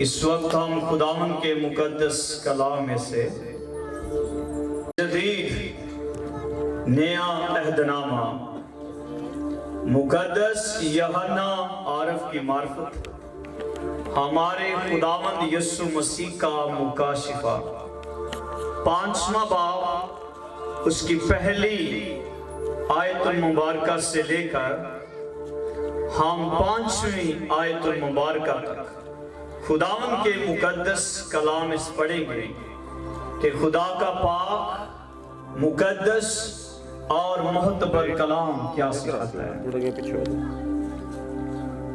اس وقت ہم خداوند کے مقدس کلام میں سے جدید نیا عہد نامہ مقدس یوحنا عارف کی معرفت ہمارے خداوند یسوع مسیح کا مکاشفہ 5واں باب اس کی پہلی آیت المبارکہ سے لے کر ہم 5ویں آیت المبارکہ تک خداوند کے مقدس کلام اس پڑھیں گے کہ خدا کا پاک مقدس اور معتبر کلام کیا سکھاتا ہے۔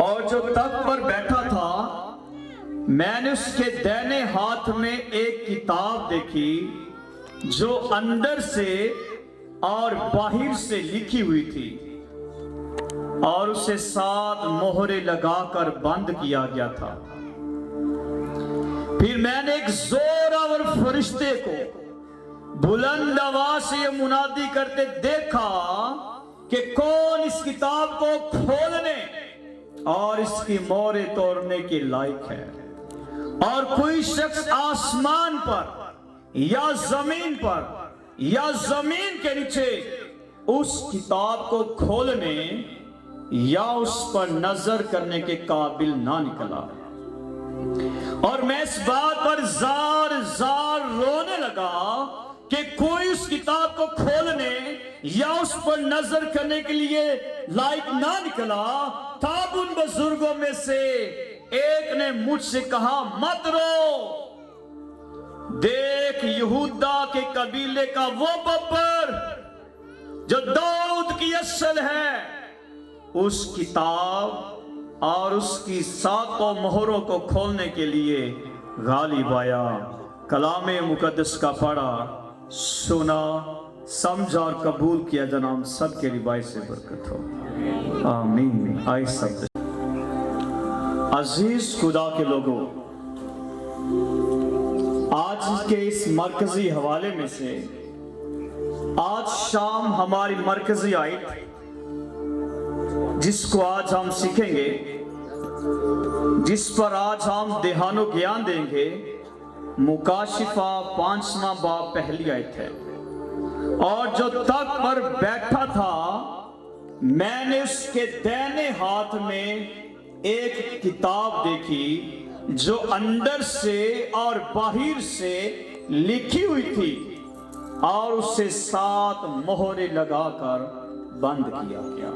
اور جو تخت پر بیٹھا تھا میں نے اس کے دائنے ہاتھ میں ایک کتاب دیکھی جو اندر سے اور باہر سے لکھی ہوئی تھی اور اسے 7 مہریں لگا کر بند کیا گیا تھا۔ پھر میں نے ایک زوراور فرشتے کو بلند آواز سے یہ منادی کرتے دیکھا کہ کون اس کتاب کو کھولنے اور اس کی مہریں توڑنے کے لائق ہے۔ اور کوئی شخص آسمان پر یا زمین پر یا زمین کے نیچے اس کتاب کو کھولنے یا اس پر نظر کرنے کے قابل نہ نکلا۔ اور میں اس بات پر زار زار رونے لگا کہ کوئی اس کتاب کو کھولنے یا اس پر نظر کرنے کے لیے لائق نہ نکلا۔ تب ان بزرگوں میں سے ایک نے مجھ سے کہا مت رو، دیکھ یہودا کے قبیلے کا وہ ببر جو داؤد کی اصل ہے اس کتاب اور اس کی 7 مہروں کو کھولنے کے لیے غالب آیا۔ کلام مقدس کا پڑھا، سنا، سمجھا اور قبول کیا۔ جناب سب کے لیے سے برکت ہو، آمین۔ آئے سب عزیز خدا کے لوگوں، آج کے اس مرکزی حوالے میں سے آج شام ہماری مرکزی آیت جس کو آج ہم سیکھیں گے، جس پر آج ہم دھیان و گیان دیں گے، مکاشفہ 5واں باب پہلی آیت ہے۔ اور جو تخت پر بیٹھا تھا میں نے اس کے دائنے ہاتھ میں ایک کتاب دیکھی جو اندر سے اور باہر سے لکھی ہوئی تھی اور اسے 7 مہریں لگا کر بند کیا گیا۔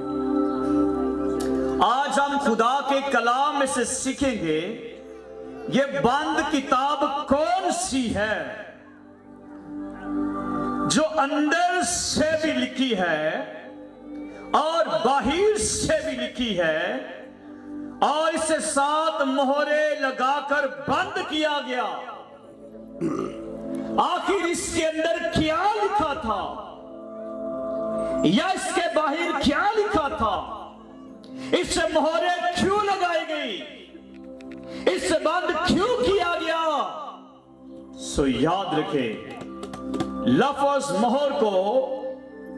آج ہم خدا کے کلام میں سے سیکھیں گے یہ بند کتاب کون سی ہے جو اندر سے بھی لکھی ہے اور باہر سے بھی لکھی ہے اور اسے 7 مہریں لگا کر بند کیا گیا۔ آخر اس کے اندر کیا لکھا تھا یا اس کے باہر کیا لکھا تھا؟ اس سے مہریں کیوں لگائی گئی؟ اس سے بند کیوں کیا گیا؟ سو یاد رکھیں، لفظ مہر کو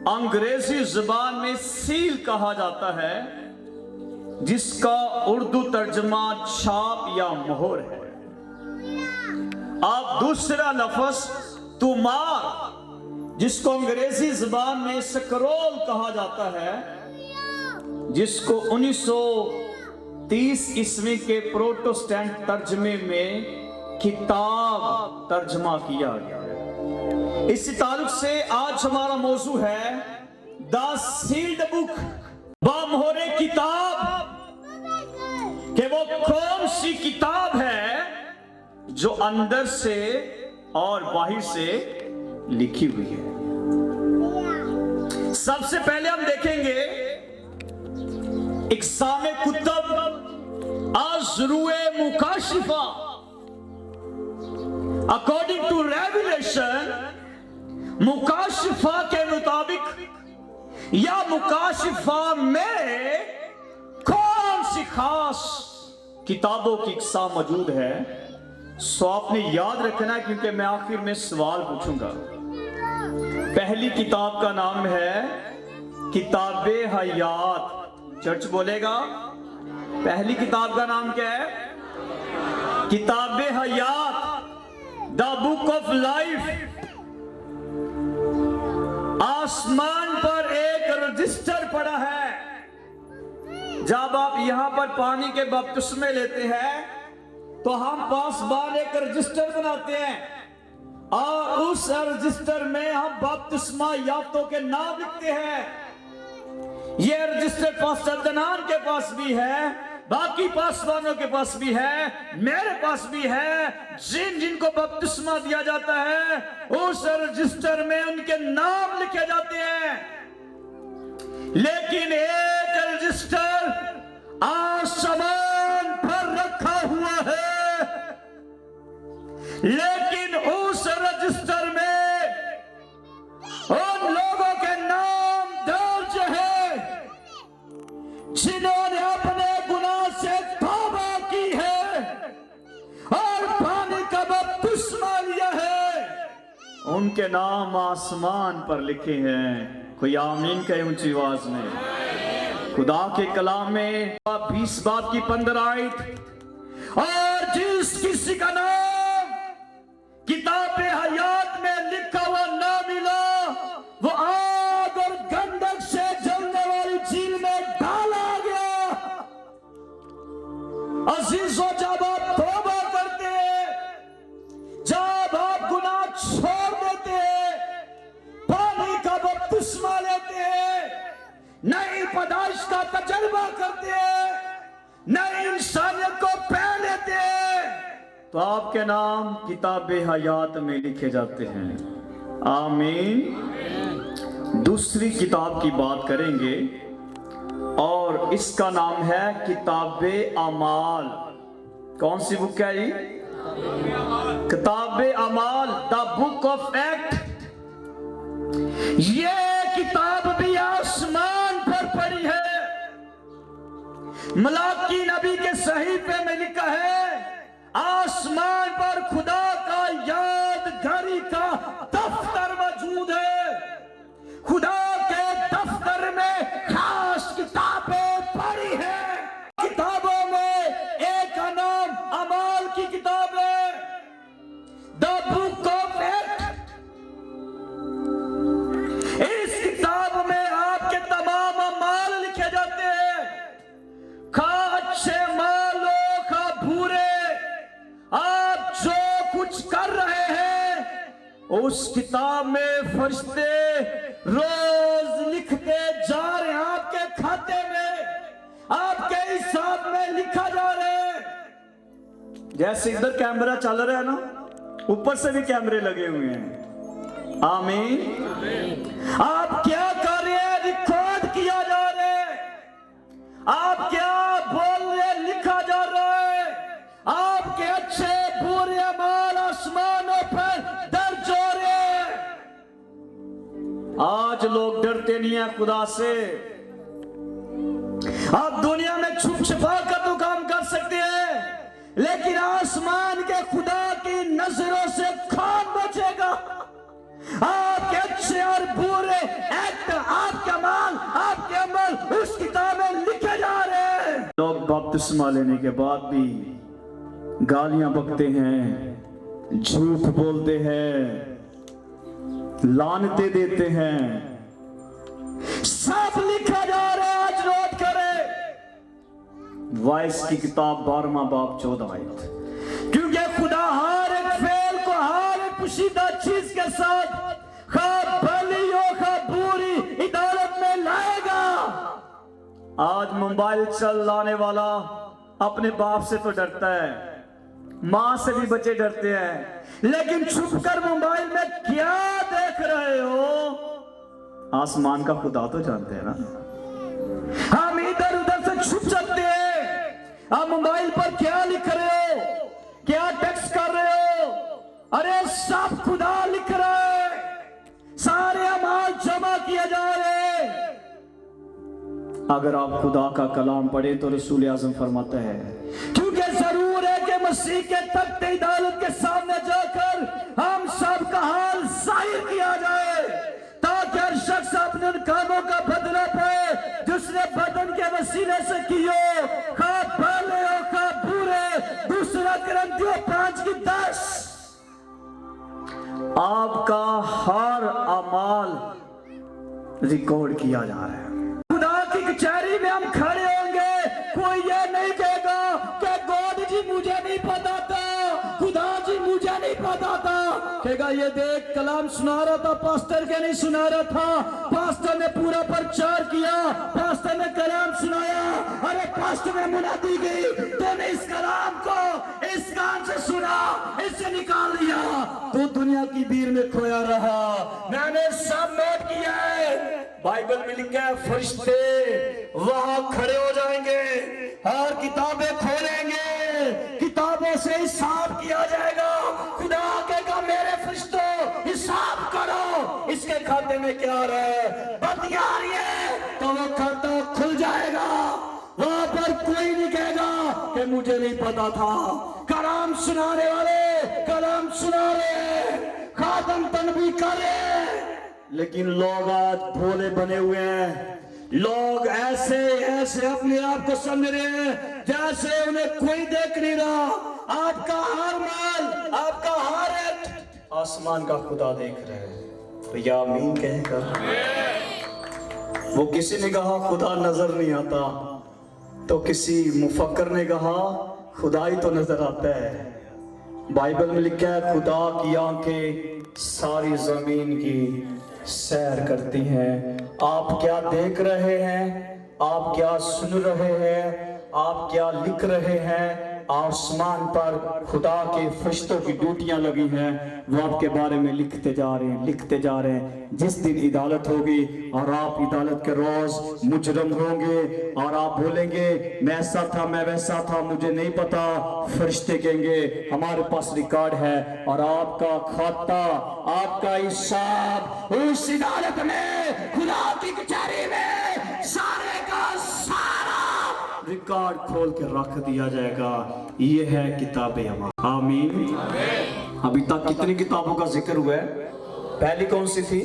انگریزی زبان میں سیل کہا جاتا ہے جس کا اردو ترجمہ چھاپ یا مہر ہے۔ اب دوسرا لفظ تومار جس کو انگریزی زبان میں سکرول کہا جاتا ہے، جس کو 1930 عیسوی کے پروٹسٹنٹ ترجمے میں کتاب ترجمہ کیا گیا۔ اسی تعلق سے آج ہمارا موضوع ہے دا سیلڈ بک، بامہرے کتاب، کہ وہ کون سی کتاب ہے جو اندر سے اور باہر سے لکھی ہوئی ہے۔ سب سے پہلے ہم دیکھیں گے اقسام کتب ازروع مکاشفہ۔ اکارڈنگ ٹو ریویلیشن، مکاشفہ کے مطابق یا مکاشفہ میں کون سی خاص کتابوں کی اقسام موجود ہے؟ سو آپ نے یاد رکھنا ہے کیونکہ میں آخر میں سوال پوچھوں گا۔ پہلی کتاب کا نام ہے کتاب حیات۔ چرچ بولے گا پہلی کتاب کا نام کیا ہے؟ किताब हयात, द बुक ऑफ लाइफ, आसमान पर एक रजिस्टर पड़ा है। जब आप यहां पर पानी के बपतिस्मे लेते हैं तो हम पासबान एक रजिस्टर बनाते हैं और उस रजिस्टर में हम बपतिस्मा याफ्तों के नाम लिखते हैं। यह रजिस्टर पास्टर दनान के पास भी है, बाकी पासवानों के पास भी है, मेरे पास भी है। जिनको बपतिस्मा दिया जाता है उस रजिस्टर में उनके नाम लिखे जाते हैं। लेकिन एक रजिस्टर आसमान पर रखा हुआ है, लेकिन उस रजिस्टर में उन लोगों के नाम दर्ज है जिन्होंने अपने गुनाह से तौबा की है और पानी का बपतिस्मा लिया है। उनके नाम आसमान पर लिखे हैं। कोई आमीन कहे ऊंची आवाज में। खुदा के कलाम में 20 बाब की 15 आयत, और जिस किसी का नाम किताब हयात में लिखा हुआ ना मिला वो आग और गंधक से जलने वाली झील में डाला गया। अजीजों, जब आप तौबा करते हैं, जब आप गुनाह छोड़ देते हैं, पानी का बपतिस्मा लेते हैं, नई पैदाइश का तजर्बा करते हैं, नई इंसानियत को पहन लेते हैं, तो आपके नाम किताब हयात में लिखे जाते हैं। आमीन। दूसरी किताब की बात करेंगे और इसका नाम है किताब अमाल। कौन सी बुक है ये? किताब अमाल, द बुक ऑफ एक्ट। ये किताब भी आसमान पर पड़ी है। मलाकी नबी के सहीफे में लिखा है, आसमान पर खुदा का यादगारी का दफ्तर मौजूद है। खुदा के दफ्तर में खास किताबें पड़ी हैं। किताबों में एक का नाम अमाल की किताब है, द बुक ऑफ एक्ट। इस किताब में आपके तमाम अमाल लिखे जाते हैं, खा अच्छे मालो खा बुरे। आप जो कुछ कर रहे हैं उस किताब में फरिश्ते रोज लिखते जा रहे हैं। आपके खाते में, आपके हिसाब में लिखा जा रहा है। जैसे इधर कैमरा चल रहा है ना, ऊपर से भी कैमरे लगे हुए हैं। आमीन। आप क्या कर रहे हैं, रिकॉर्ड किया जा रहा है। आप क्या बोल रहे हैं, लिखा जा रहा है। आपके अच्छे बुरे अमाल आसमानों पर दर्ज हो रहे हैं। आज लोग डरते नहीं हैं खुदा से। आप दुनिया में छुप छुपा कर तो काम कर सकते हैं, लेकिन आसमान के खुदा की नजरों से कौन बचेगा? आपके अच्छे और बुरे एक्ट, आपके अमाल, आपके अमल उस किताब में लिखे जा रहे हैं। लोग बपतिस्मा लेने के बाद भी गालियां बकते हैं, झूठ बोलते हैं, लानते देते हैं। सब लिखा जा रहा है। आज नोट करें, वाइस की किताब 12वां बाब 14 आयत। क्योंकि खुदा हर एक फेल को हर एक पुशीदा चीज के साथ खा भली हो खा बुरी इदालत में लाएगा। आज मोबाइल चलाने वाला अपने बाप से तो डरता है, मां से भी बच्चे डरते हैं, लेकिन छुपकर मोबाइल में क्या देख रहे हो आसमान का खुदा तो जानते हैं ना। हम इधर उधर से छुप सकते हैं। आप मोबाइल पर क्या लिख रहे हो, क्या टेक्स्ट कर रहे हो, अरे सब खुदा लिख रहा है। सारे अमाल जमा किए जा रहे हैं। अगर आप खुदा का कलाम पढ़े तो रसूल आज़म फरमाता है, क्योंकि जरूर है कि मसीह के तख्ते अदालत के सामने जाकर हम सब का हाल जाहिर किया जाए, ताकि हर शख्स अपने उन कामों का बदला पाए जिसने बदन के वसीले से किए, खा भले हो खा बुरे, दूसरा करंथियों 5:10 आपका हर अमाल रिकॉर्ड किया जा रहा है। खुदा की कचहरी में हम खड़े होंगे, कोई ये नहीं कहेगा कि गॉड जी मुझे नहीं पता था, खुदा जी मुझे नहीं पता था। कहेगा ये देख कलाम सुना रहा था, पास्टर के नहीं सुना रहा था, पास्टर ने पूरा प्रचार किया, पास्टर ने कलाम सुनाया, अरे पास्टर ने मुनादी गई, तूने इस कलाम को इस कान से सुना, इससे निकाल दिया, तो दुनिया की भीड़ में खोया रहा। मैंने सब नोट किया है, बाइबल में लिखा है फरिश्ते वहां खड़े हो जाएंगे और किताबें खोलेंगे, किताबों से हिसाब किया जाएगा। खुदा कहेगा मेरे फरिश्तों हिसाब करो, इसके खाते में क्या आ रहा है, बत्तियां आ रही है, तो वो खाता खुल जाएगा। वहां पर कोई नहीं कहेगा कि मुझे नहीं पता था। कलाम सुनाने वाले कलाम सुना रहे, खातम तनबी करे, लेकिन लोग आज भोले बने हुए हैं। लोग ऐसे ऐसे अपने आप को समझ रहे हैं जैसे उन्हें कोई देख नहीं रहा। आपका हर माल, आपका हर एक आसमान का खुदा देख रहे हैं। भैया आमीन कहेगा। वो किसी ने कहा खुदा नजर नहीं आता, तो किसी मुफक्कर ने कहा खुदा ही तो नजर आता है। बाइबल में लिखा है खुदा की आंखें सारी जमीन की सैर करती हैं। आप क्या देख रहे हैं, आप क्या सुन रहे हैं, आप क्या लिख रहे हैं, आसमान पर खुदा के फरिश्तों की ड्यूटियां लगी हैं, वो आपके बारे में लिखते जा रहे हैं, लिखते जा रहे हैं। जिस दिन इदालत होगी और आप इदालत के रोज मुजरम होंगे और आप बोलेंगे मैं ऐसा था, मैं वैसा था, मुझे नहीं पता, फरिश्ते कहेंगे हमारे पास रिकॉर्ड है, और आपका खाता, आपका हिसाब उस इदालत में, खुदा की कचहरी में सारे का सारा रिकॉर्ड खोल के रख दिया जाएगा। ये है किताबें हमारी। आमीन। अभी तक कितनी किताबों का जिक्र हुआ है? पहली कौन सी थी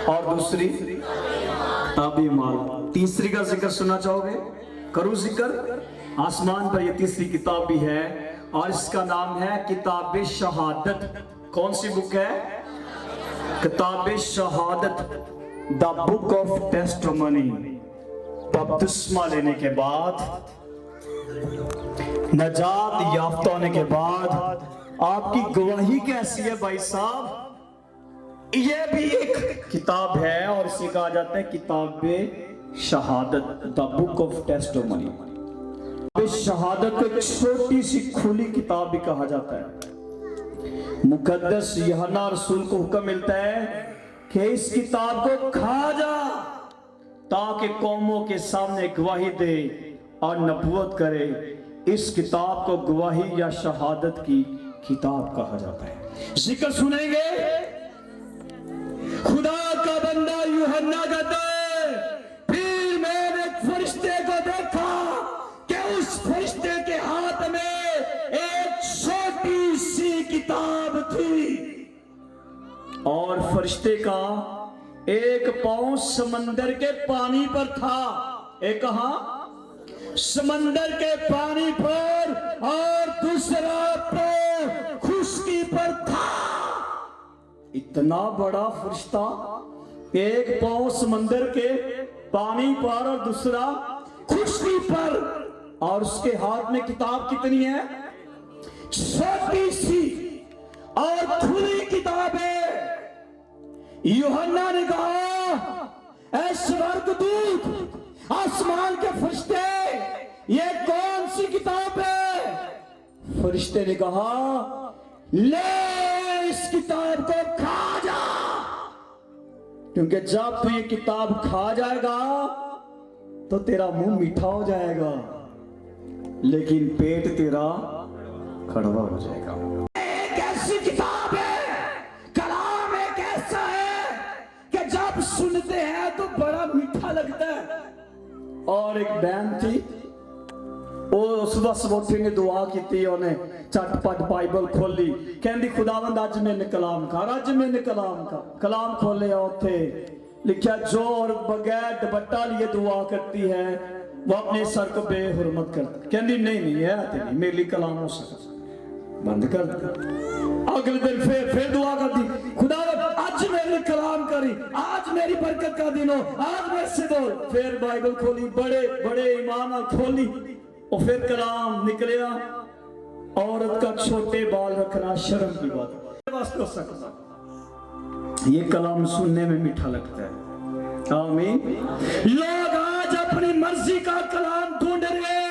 और दूसरी किताबें माल। तीसरी का जिक्र सुनना चाहोगे? करूं जिक्र? आसमान पर ये तीसरी किताब भी है और इसका नाम है किताब शहादत। कौन सी बुक है? किताब शहादत, द बुक ऑफ टेस्टिमनी। बपतिस्मा लेने के बाद, नजात याफ्ता होने के बाद आपकी गवाही कैसी है भाई साहब? ये भी एक किताब है और इसे कहा जाता है किताब शहादत, द बुक ऑफ टेस्टिमनी। शहादत को एक छोटी सी खुली किताब भी कहा जाता है। मुकद्दस यूहन्ना रसूल को हुक्म मिलता है कि इस किताब को खा जा ताकि कौमों के सामने गवाही दे और नबूवत करे। इस किताब को गवाही या शहादत की किताब कहा जाता है। जिक्र सुनेंगे, खुदा का बंदा यूहन्ना कहता है फिर मैंने एक फरिश्ते को देखा कि उस फरिश्ते के हाथ में एक छोटी सी किताब थी और फरिश्ते का एक पांव समंदर के पानी पर था। एक कहा समंदर के पानी पर और दूसरा पांव खुश्की पर था। इतना बड़ा फरिश्ता, एक पांव समंदर के पानी पर और दूसरा खुश्की पर, और उसके हाथ में किताब कितनी है? छोटी सी और खुली किताब है। यूहन्ना ने कहा ऐ स्वर्गदूत, आसमान के फरिश्ते, ये कौन सी किताब है? फरिश्ते ने कहा ले इस किताब को खा जा, क्योंकि जब तू ये किताब खा जाएगा तो तेरा मुंह मीठा हो जाएगा लेकिन पेट तेरा कड़वा हो जाएगा। एक ऐसी किताब है, कलाम एक ऐसा है कि जब सुनते हैं तो बड़ा मीठा लगता है। और एक बहन थी, वो सुबह सुबह उठी दुआ की, उन्हें चटपट बाइबल खोली, कहती खुदावंद अज मैंने कलाम कर, अज मैंने कलाम कर। कलाम खोले उथे लिखा जो और बगैर दुपट्टा लिए दुआ करती है وہ اپنے سر کو بے حرمت کرتا کہندی نہیں نہیں ہے تے نہیں میرے لیے کلام ہو سکتا بند کر دیا اگلے دن پھر دعا کر دی خدا آج میرے لیے کلام کری آج میری برکت کا دن ہو آج میرے سے بول پھر بائبل کھولی بڑے ایمان کھولی اور پھر کلام نکلیا عورت کا چھوٹے بال رکھنا شرم کی بات واسطے ہو سکتا یہ کلام سننے میں میٹھا لگتا ہے آمین لوگ آج اپنی مرضی کا کلام ڈھونڈ رہے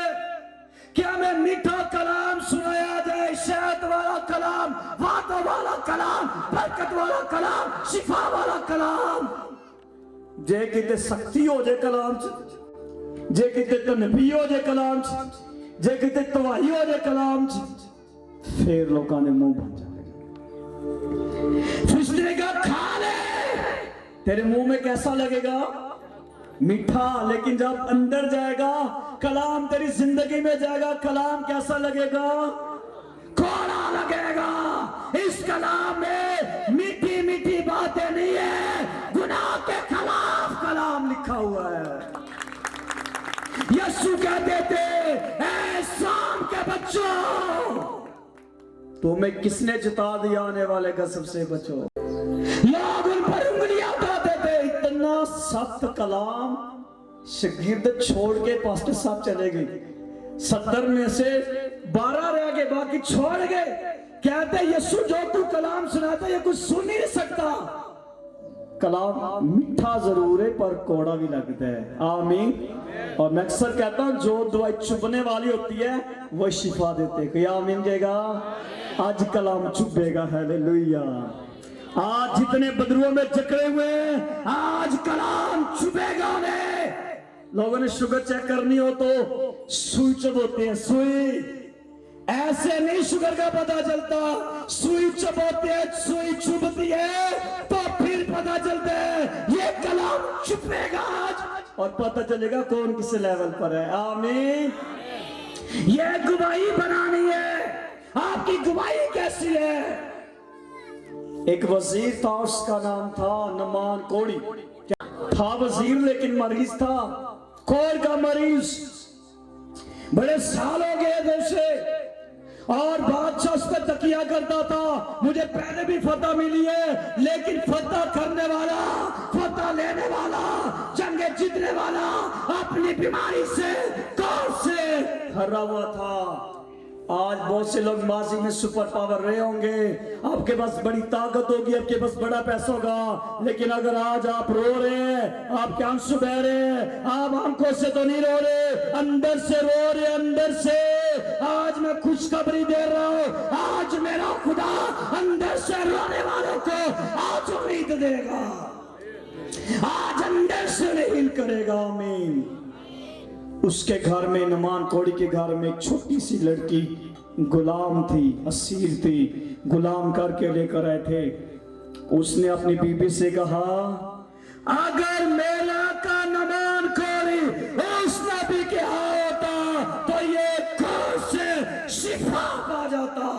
کیا میں میٹھا کلام سنایا جائے شہد والا کلام وعدہ والا کلام برکت والا کلام شفا والا کلام جے کتے سختی ہو جائے کلام جے کتے تنبیہ ہو جائے کلام جے کتے تواہی ہو جائے کلام پھر لوگاں نے منہ بن جائے فرشتے کا کھا لے تیرے منہ میں کیسا لگے گا میٹھا لیکن جب اندر جائے گا کلام تیری زندگی میں جائے گا کلام کیسا لگے گا کوڑا لگے گا اس کلام میں میٹھی میٹھی باتیں نہیں ہے گناہ کے خلاف کلام لکھا ہوا ہے یسوع کہتے تھے اے شام کے بچوں تمہیں کس نے جتا دیا آنے والے غضب سے بچو لوگ ان پر انگلیاں اٹھاتے تھے اتنا سخت کلام شاگرد چھوڑ کے پاسٹر صاحب چلے گئے 70 میں سے 12 رہ گئے باقی چھوڑ گئے کہتے یسوع جو تو کلام سناتا یہ کچھ سن نہیں سکتا کلام میٹھا ضرور ہے پر کوڑا بھی لگتا ہے آمین اور میں اکثر کہتا ہوں جو دوائی چبنے والی ہوتی ہے وہ شفا دیتے ہیں کوئی آمین جائے گا آج کلام چبے گا ہیلیلویا آج جتنے بدرووں میں جکڑے ہوئے ہیں آج کلام چبے گا انہیں لوگوں نے شوگر چیک کرنی ہو تو سوئی چبوتے ہیں سوئی ایسے نہیں شوگر کا پتہ چلتا سوئی چبوتے ہیں سوئی چبتی ہے تو پھر پتہ چلتا ہے یہ کلام چبے گا آج اور پتہ چلے گا کون کس لیول پر ہے آمین یہ گواہی بنانی ہے آپ کی گواہی کیسی ہے ایک وزیر تھا اس کا نام تھا نعمان کوڑی تھا وزیر لیکن مریض تھا کوڑ کا مریض بڑے سال ہو گئے تھے اسے اور بادشاہ اس پہ تکیہ کرتا تھا مجھے پہلے بھی فتح ملی ہے لیکن فتح کرنے والا فتح لینے والا جنگیں جیتنے والا اپنی بیماری سے کون سے ہرا ہوا تھا آج بہت سے لوگ ماضی میں سپر پاور رہے ہوں گے آپ کے پاس بڑی طاقت ہوگی آپ کے پاس بڑا پیسہ ہوگا لیکن اگر آج آپ رو رہے ہیں آپ کے آنسو بہ رہے ہیں آپ آنکھوں سے تو نہیں رو رہے اندر سے رو رہے اندر سے آج میں خوشخبری دے رہا ہوں آج میرا خدا اندر سے رونے والوں کو آج امید دے گا آج اندر سے نہیں کرے گا آمین اس کے گھر میں نعمان کوڑی کے گھر میں ایک چھوٹی سی لڑکی غلام تھی اسیر تھی غلام کر کے لے کر آئے تھے اس نے اپنی بیوی سے کہا اگر میرا کا نعمان کوڑی اس نبی کے ہاں ہوتا تو یہ کون سے شفا پا جاتا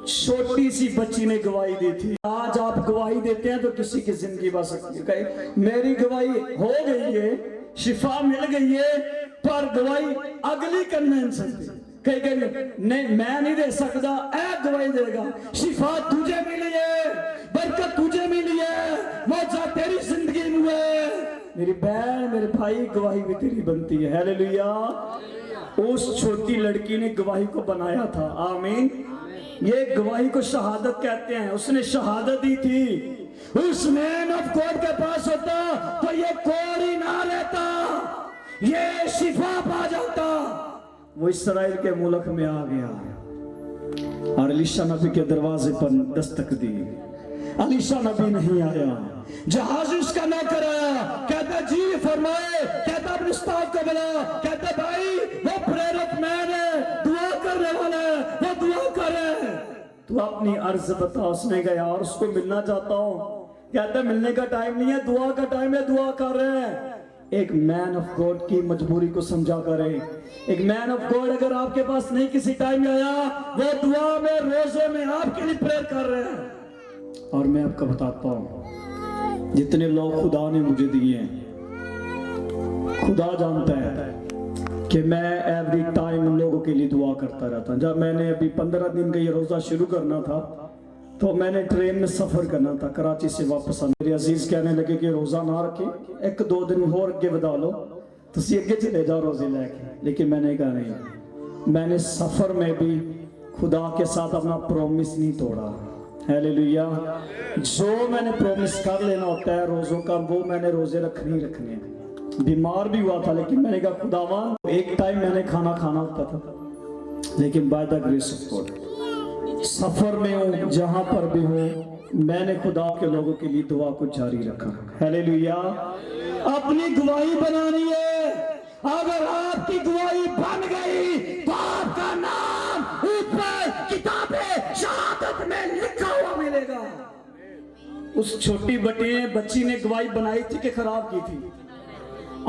چھوٹی سی بچی نے گواہی دی تھی آج آپ گواہی دیتے ہیں تو کسی کی زندگی بچ سکتی ہے کہ میری گواہی ہو گئی ہے شفا مل گئی ہے پر گواہی اگلی کرنا نہیں سکتی کہیں نہیں میں نہیں دے سکتا اے گواہی دے گا شفا تجھے ملی ہے برکت تجھے ملی ہے موجہ تیری زندگی میں ہے میری بہن میرے بھائی گواہی بھی تیری بنتی ہے ہیلیلویا اس چھوٹی لڑکی نے گواہی کو بنایا تھا آمین یہ گواہی کو شہادت کہتے ہیں اس نے شہادت دی تھی اس مین آف گاڈ کے پاس ہوتا تو یہ کوڑی نہ رہتا یہ شفا پا جاتا وہ اسرائیل کے ملک میں آ گیا اور الیشا نبی کے دروازے پر دستک دی الیشا نبی نہیں آیا جہاز اس کا نہ کرایا کہتا جی فرمائے کہتا اپنے استاد کو بلا کہتا بھائی وہ پریئر آف مین ہے دعا کرنے والا ہے وہ دعا کرے تو اپنی عرض بتا اس نے کہا یار اس کو ملنا چاہتا ہوں کہتا ملنے کا ٹائم نہیں ہے دعا کا ٹائم ہے دعا کر رہے ہیں ایک مین آف گاڈ کی مجبوری کو سمجھا کرے ایک مین آف گاڈ اگر آپ کے پاس نہیں کسی ٹائم میں آیا وہ دعا میں روزے میں آپ کے لیے پریئر کر رہے ہیں اور میں آپ کو بتاتا ہوں جتنے لوگ خدا نے مجھے دیے ہیں خدا جانتا ہے کہ میں ایوری ٹائم ان لوگوں کے لیے دعا کرتا رہتا ہوں. جب میں نے ابھی 15 دن کا یہ روزہ شروع کرنا تھا تو میں نے ٹرین میں سفر کرنا تھا کراچی سے واپس آنا. میرے عزیز کہنے لگے کہ روزہ نہ رکھے, 1-2 دن اور اگے بدا لو, تسی اگے چلے جاؤ روزے لے کے. لیکن میں نے کہا نہیں, میں نے سفر میں بھی خدا کے ساتھ اپنا پرومس نہیں توڑا. ہیلیلویا. جو میں نے پرومس کر لینا ہوتا ہے روزوں کا, وہ میں نے روزے رکھنے ہی رکھنے ہیں. بیمار بھی ہوا تھا لیکن میں نے کہا خداوند, ایک ٹائم میں نے کھانا ہوتا تھا لیکن by the grace of God سفر میں ہوں, جہاں پر بھی ہوں, میں نے خدا کے لوگوں کے لیے دعا کو جاری رکھا. ہیلیلویا. اپنی گواہی بنانی ہے. اگر آپ کی گواہی بن گئی تو آپ کا نام اوپر کتاب شہادت میں لکھا ہوا ملے گا. اس چھوٹی بچی نے گواہی بنائی تھی کہ خراب کی تھی.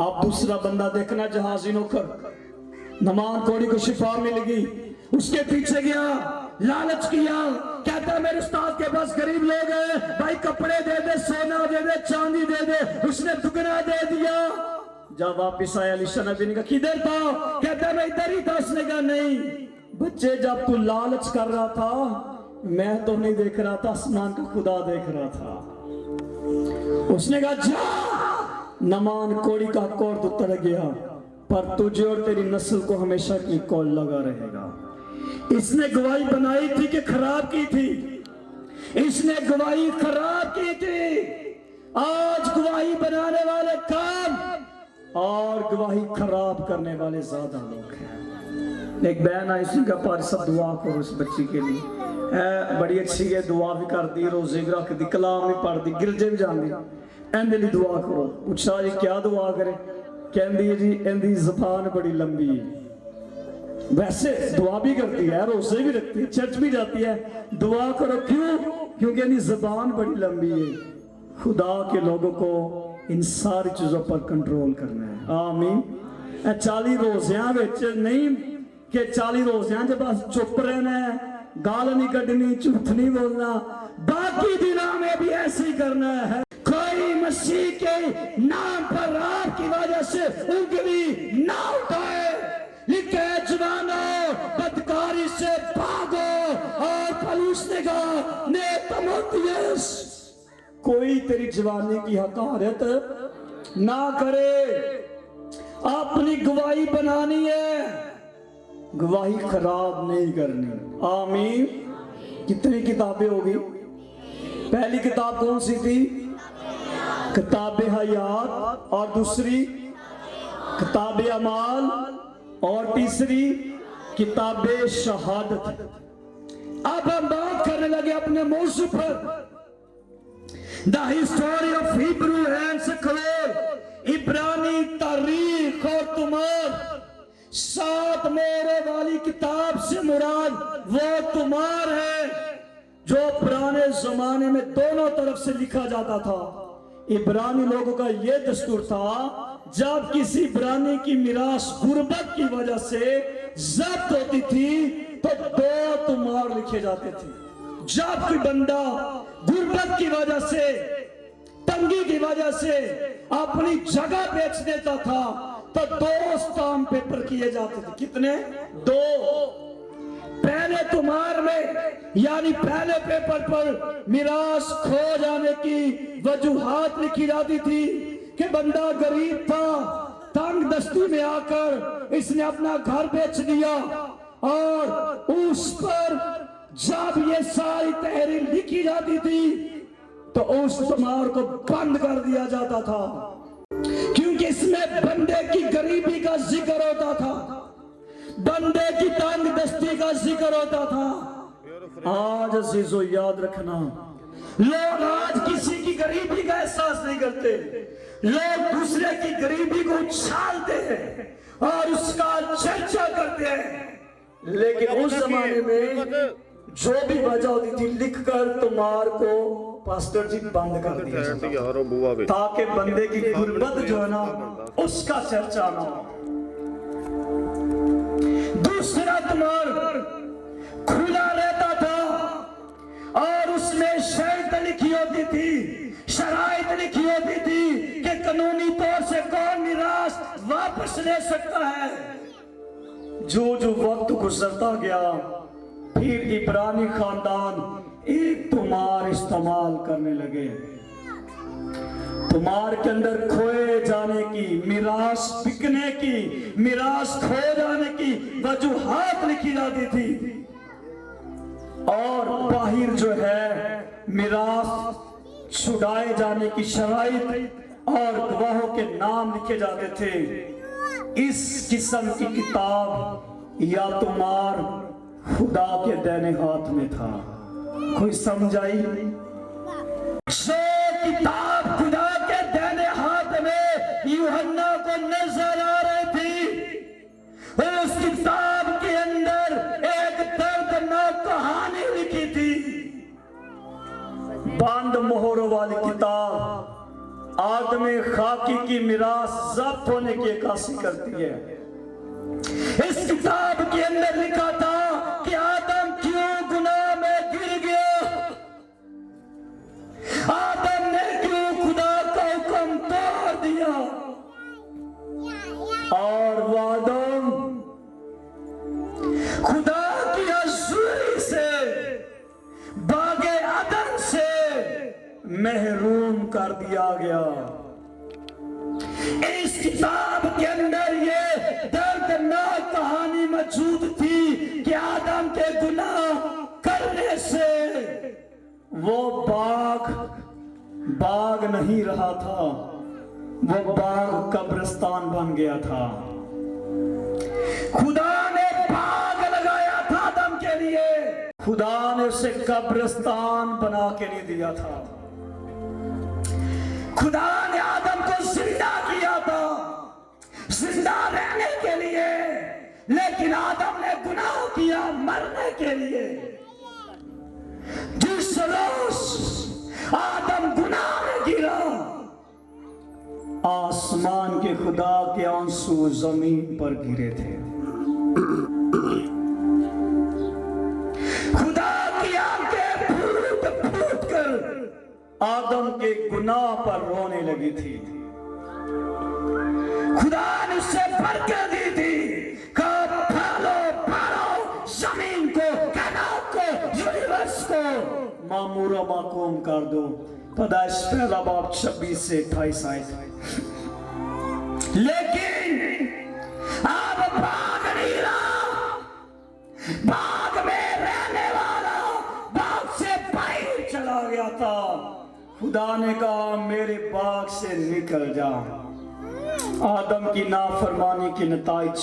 آپ دوسرا بندہ دیکھنا, جہازی نوکر, نمان کوڑی کو شفا مل گئی, اس کے پیچھے گیا, لالچ کیا, کہتا ہے میرے استاد کے پاس غریب لوگ ہیں, بھائی کپڑے دے دے, سونا دے دے, چاندی دے دے. اس نے دگنا دے دیا. جب واپس آیا علیشا نبی نے کہا کدھر تھا؟ کہتا ہے میں ادھر ہی تھا. اس نے کہا نہیں بچے, جب تو لالچ کر رہا تھا میں تو نہیں دیکھ رہا تھا, آسمان کا خدا دیکھ رہا تھا. اس نے کہا جا. نمان کوڑی کا کورد اتر گیا, پر تجھے اور تیری نسل کو ہمیشہ کی کول لگا رہے گا. اس نے گواہی بنائی تھی کہ خراب کی تھی, اس نے گواہی خراب کی تھی. آج گواہی بنانے والے کم اور گواہی خراب کرنے والے زیادہ لوگ ہیں. ایک بہن آئی سی کا پار سب دعا کرو اس بچی کے لیے, بڑی اچھی ہے, دعا بھی کر دی, روزے بھی رکھ دی, کلام بھی پڑھ دی, گرجے بھی جان دی. اندے لی دعا کرو. پوچھا جی کیا دعا کرے؟ کہندی جی اندی زبان بڑی لمبی ہے. ویسے دعا بھی کرتی ہے, روزے بھی رکھتی ہے, چرچ بھی جاتی ہے. دعا کرو کیوں؟ کیونکہ اندی زبان بڑی لمبی ہے. خدا کے لوگوں کو ان ساری چیزوں پر کنٹرول کرنا ہے. آمین. 40 روزیاں وچ نہیں کہ 40 روزیاں جب بس چپ رہنا ہے, گال نہیں کڈنی, جھوٹ نہیں بولنا, باقی دنوں میں بھی ایسے ہی کرنا ہے. کوئی مسیح کے نام پر آپ کی وجہ سے انگلی نہ اٹھائے. لکھے جوانوں بدکاری سے بھاگو. اور پولس نے کہا نے تیموتھیوس, کوئی تیری جوانی کی حقارت نہ کرے. اپنی گواہی بنانی ہے, گواہی خراب نہیں کرنی. آمین. کتنی کتابیں ہوگی؟ پہلی کتاب کون سی تھی؟ کتاب حیات, اور دوسری کتاب اعمال, اور تیسری کتاب شہادت. اب ہم بات کرنے لگے اپنے موضوع پر. The history of Hebrew and scroll, عبرانی تاریخ اور تمار. 7 مہرے والی کتاب سے مراد وہ تمار ہے جو پرانے زمانے میں دونوں طرف سے لکھا جاتا تھا. عبرانی لوگوں کا یہ دستور تھا, جب کسی عبرانی کی میراث غربت کی وجہ سے ضبط ہوتی تھی تو 2 تمار لکھے جاتے تھے. جب کوئی بندہ غربت کی وجہ سے, تنگی کی وجہ سے اپنی جگہ بیچ دیتا تھا تو 2 اسٹامپ پیپر کیے جاتے تھے. کتنے؟ 2. پہلے تمہار میں یعنی پہلے پیپر پر میراث کھو جانے کی وجوہات لکھی جاتی تھی کہ بندہ غریب تھا, تنگ دستی میں آ کر اس نے اپنا گھر بیچ دیا, اور اس پر جب یہ ساری تحریر لکھی جاتی تھی تو اس تمہار کو بند کر دیا جاتا تھا, کیونکہ اس میں بندے کی غریبی کا ذکر ہوتا تھا, بندے کی تنگ دستی کا ذکر ہوتا تھا. آج عزیزو یاد رکھنا, لوگ آج کسی کی غریبی کا احساس نہیں کرتے. لوگ دوسرے کی غریبی کو اچھالتے ہیں اور اس کا چرچا کرتے ہیں. لیکن اس زمانے میں جو بھی وجہ ہوتی تھی لکھ کر تمہار کو پاسٹر جی بند کر دیا جاتا, تاکہ بندے کی غربت جو ہے نا اس کا چرچا نہ ہو. دوسرا تمہار کھلا رہتا تھا اور اس میں شرط لکھی ہوتی تھی, شرائط لکھی ہوتی تھی کہ قانونی طور سے کون میراث واپس لے سکتا ہے. جو جو وقت گزرتا گیا پھر عبرانی خاندان ایک تمار استعمال کرنے لگے. تمار کے اندر کھوئے جانے کی، میراث بکنے کی، میراث کھو جانے کی وجوہات لکھی جاتی تھی، اور باہر جو ہے میراث چھڑائے جانے کی شرائط اور گواہوں کے نام لکھے جاتے تھے. اس قسم کی کتاب یا تمار خدا کے دائنے ہاتھ میں تھا. کوئی سمجھ آئی؟ جو کتاب خدا کے دائنے ہاتھ میں یوحنا کو نظر آ رہی تھی، اس کتاب کے اندر ایک دردناک کہانی لکھی تھی. بند مہروں والی کتاب آدم خاکی کی میراث ضبط ہونے کی عکاسی کرتی ہے. اس کتاب کے اندر لکھا تھا کہ آدم کیوں گناہ میں گر گیا، آدم نے کیوں خدا کا حکم توڑ دیا، اور وہ آدم خدا کی حضوری سے، باغ عدن سے محروم کر دیا گیا. اس کتاب کے اندر یہ دردناک کہانی موجود تھی کہ آدم کے گناہ کرنے سے وہ باغ نہیں رہا تھا، وہ باغ قبرستان بن گیا تھا. خدا نے باغ لگایا تھا آدم کے لیے، خدا نے اسے قبرستان بنا کے نہیں دیا تھا. خدا نے آدم کو زندہ کیا تھا زندہ رہنے کے لیے، لیکن آدم نے گناہ کیا مرنے کے لیے. جس روز آدم گناہ میں گرا، آسمان کے خدا کے آنسو زمین پر گرے تھے. خدا کی آنکھیں پھوٹ پھوٹ کر آدم کے گناہ پر رونے لگی تھی. خدا نے اسے برکت دی تھی کہ پھیلو پھیلو زمین کو، کائنات کو، یونیورس کو معمور و معقوم کر دو. پیدائش پہلا باب 26 سے 28 آیت. لیکن اب باغ نہیں رہا، باغ میں رہنے والا باغ سے باہر چلا گیا تھا. خدا نے کہا میرے باغ سے نکل جا. آدم کی نافرمانی کے نتائج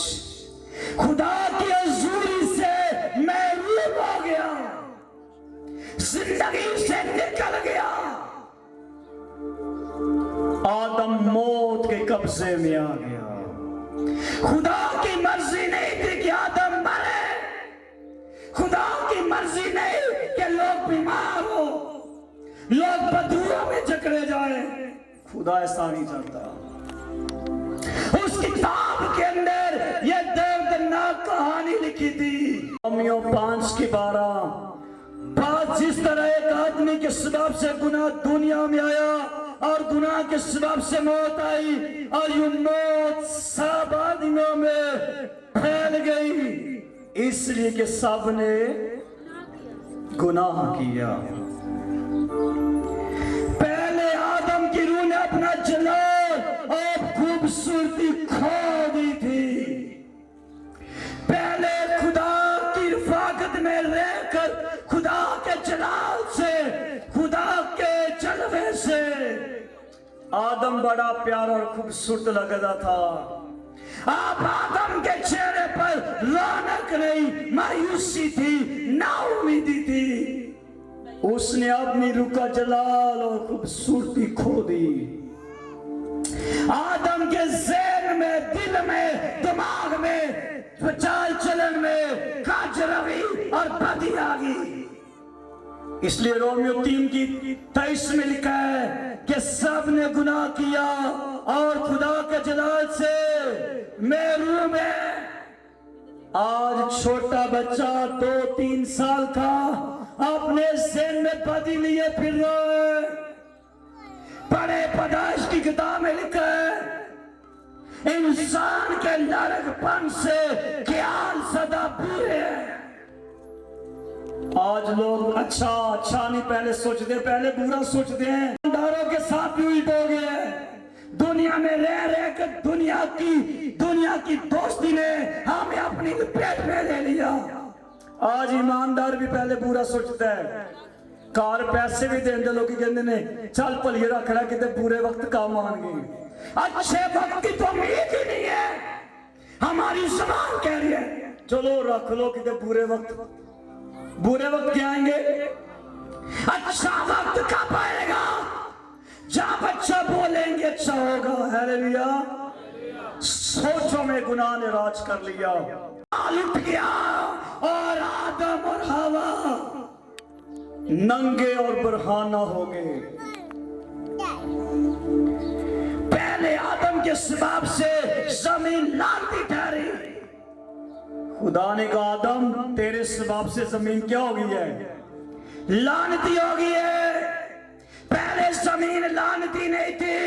خدا کی حضوری سے محروم ہو گیا، زندگی سے نکل گیا. آدم موت کے قبضے میں آ گیا. خدا کی مرضی نہیں تھی کہ آدم مرے، خدا کی مرضی نہیں کہ لوگ بیمار ہو، لوگ بدبوؤں میں جکڑے جائیں. خدا ایسا نہیں چاہتا. اس کتاب کے اندر یہ دردناک کہانی لکھی تھی. رومیو 5:12 بات جس طرح ایک آدمی کے سبب سے گناہ دنیا میں آیا اور گناہ کے سبب سے موت آئی، اور یہ موت سب آدمیوں میں پھیل گئی اس لیے کہ سب نے گناہ کیا. پہلے آدم کی روح نے اپنا جلال اور خوبصورتی کھو دی تھی. پہلے خدا کی رفاقت میں رہ کر خدا کے جلال سے، خدا کے جلوے سے آدم بڑا پیارا اور خوبصورت لگتا تھا. اب آدم کے چہرے پر رونق نہیں، مایوسی تھی، نا امیدی تھی. اس نے اپنی روح کا جلال اور خوبصورتی کھو دی. آدم کے ذہن میں، دل میں، دماغ میں، چال چلن میں کاج روی اور بدی آ گئی. اس لیے رومیو 3:23 میں لکھا ہے کہ سب نے گناہ کیا اور خدا کے جلال سے محروم ہے. آج چھوٹا بچہ 2-3 سال کا اپنے ذہن میں بدی لیے پھر رہا ہے. بڑے پیدائش کی کتاب میں لکھا ہے इंसान के लड़कपन से ख्याल सदा बुरे हैं। आज लोग अच्छा नहीं पहले सोचते, पहले बुरा सोचते हैं। ईमानदारों के साथ भी उल्ट हो गए हैं। दुनिया में रह कर दुनिया की दोस्ती ने हमें अपनी लपेट में ले लिया। आज ईमानदार भी पहले बुरा सोचता है। कार पैसे भी देंगे लोग कहते ने चल भलिए रख रहा कितने बुरे वक्त काम आएंगे। अच्छे वक्त की तो उम्मीद ही नहीं है। हमारी जबान कह रही है चलो रख लो कितने बुरे वक्त क्या आएंगे। अच्छा वक्त कब आएगा जब बच्चा बोलेंगे अच्छा होगा। हालेलुया। सोचो में गुनाह ने राज कर लिया, उठ गया और आदम और हवा नंगे और बरहाना हो गए। पहले आदम के सबब से जमीन लानती ठहरी। खुदा ने कहा आदम तेरे सबब से जमीन क्या हो गई है, लानती हो गई है। पहले जमीन लानती नहीं थी।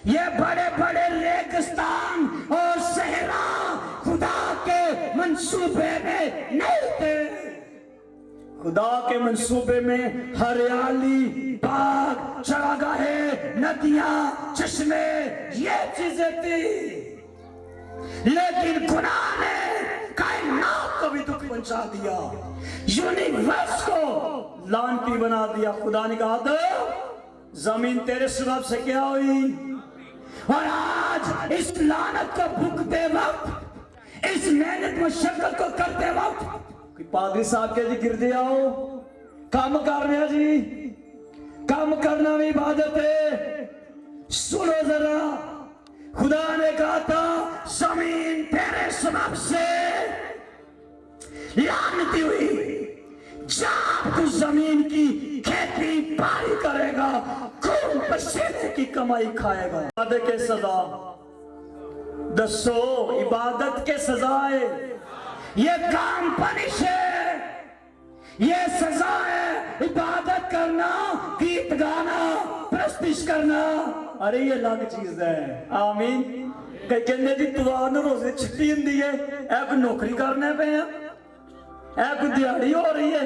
ये बड़े बड़े रेगिस्तान और सहरा खुदा के मंसूबे में नहीं थे। खुदा के मंसूबे में हरियाली, बाग, चरागाहें, नदियां, चश्मे ये चीजें थी। लेकिन गुनाह ने कायनात को भी दुख पहुंचा दिया, यूनिवर्स को लानती बना दिया। खुदा ने कहा तो जमीन तेरे सबब से क्या हुई। और आज इस लानत को भुगते वक्त, इस मेहनत मशक्कत को करते वक्त पादरी साहब के जी गिरजे आओ काम कर रहे जी, काम करना भी इबादत है। सुनो जरा, खुदा ने कहा था जमीन तेरे सबब से लानती हुई। जब तू जमीन की खेती बाड़ी करेगा खून पसीने की कमाई खाएगा। इबादत के सजा दसो, इबादत के सजाए ये काम पनिश है, ये सजा है। इबादत करना, गीत गाना, प्रस्तिश करना, अरे ये अलग चीज है। आमीन। कई कहते जी तुआर नूं रोजे छुट्टी हुंदी है, ऐ कोई नौकरी करने पे हैं, ऐ कोई दिहाड़ी हो रही है।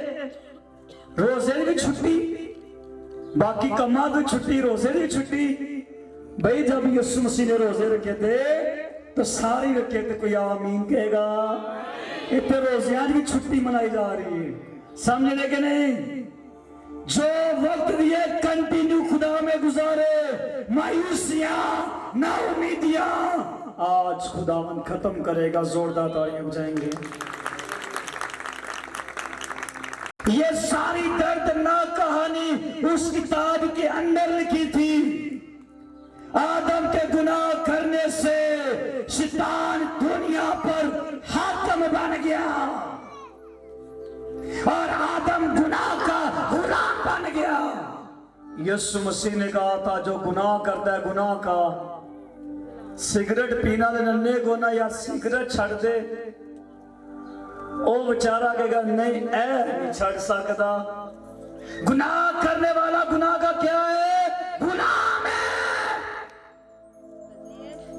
रोजे की भी छुट्टी, बाकी कमा की छुट्टी, रोजे की छुट्टी। भाई जब यीशु मसीह ने रोजे रखे थे तो सारी रखे थे, कोई आमीन कहेगा। इतने रोजियां की छुट्टी मनाई जा रही है, समझ रहे कि नहीं। जो वक्त दिए कंटिन्यू खुदा में गुजारे, मायूसियां ना उम्मीदियां आज खुदावन खत्म करेगा। जोरदार तालियां बजाएंगे। ये सारी दर्दनाक कहानी उस किताब के अंदर लिखी थी। आदम के गुनाह करने से शैतान दुनिया पर हाकिम बन गया और आदम गुनाह का गुलाम बन गया। यीशु मसीह ने कहा था जो गुनाह करता है गुनाह का, सिगरेट पीना दे नन्हे को ना या सिगरेट छड़ दे, ओ बेचारा कहेगा नहीं ऐ नहीं छड़ सकता। गुनाह करने वाला गुनाह का क्या है, गुलाम है।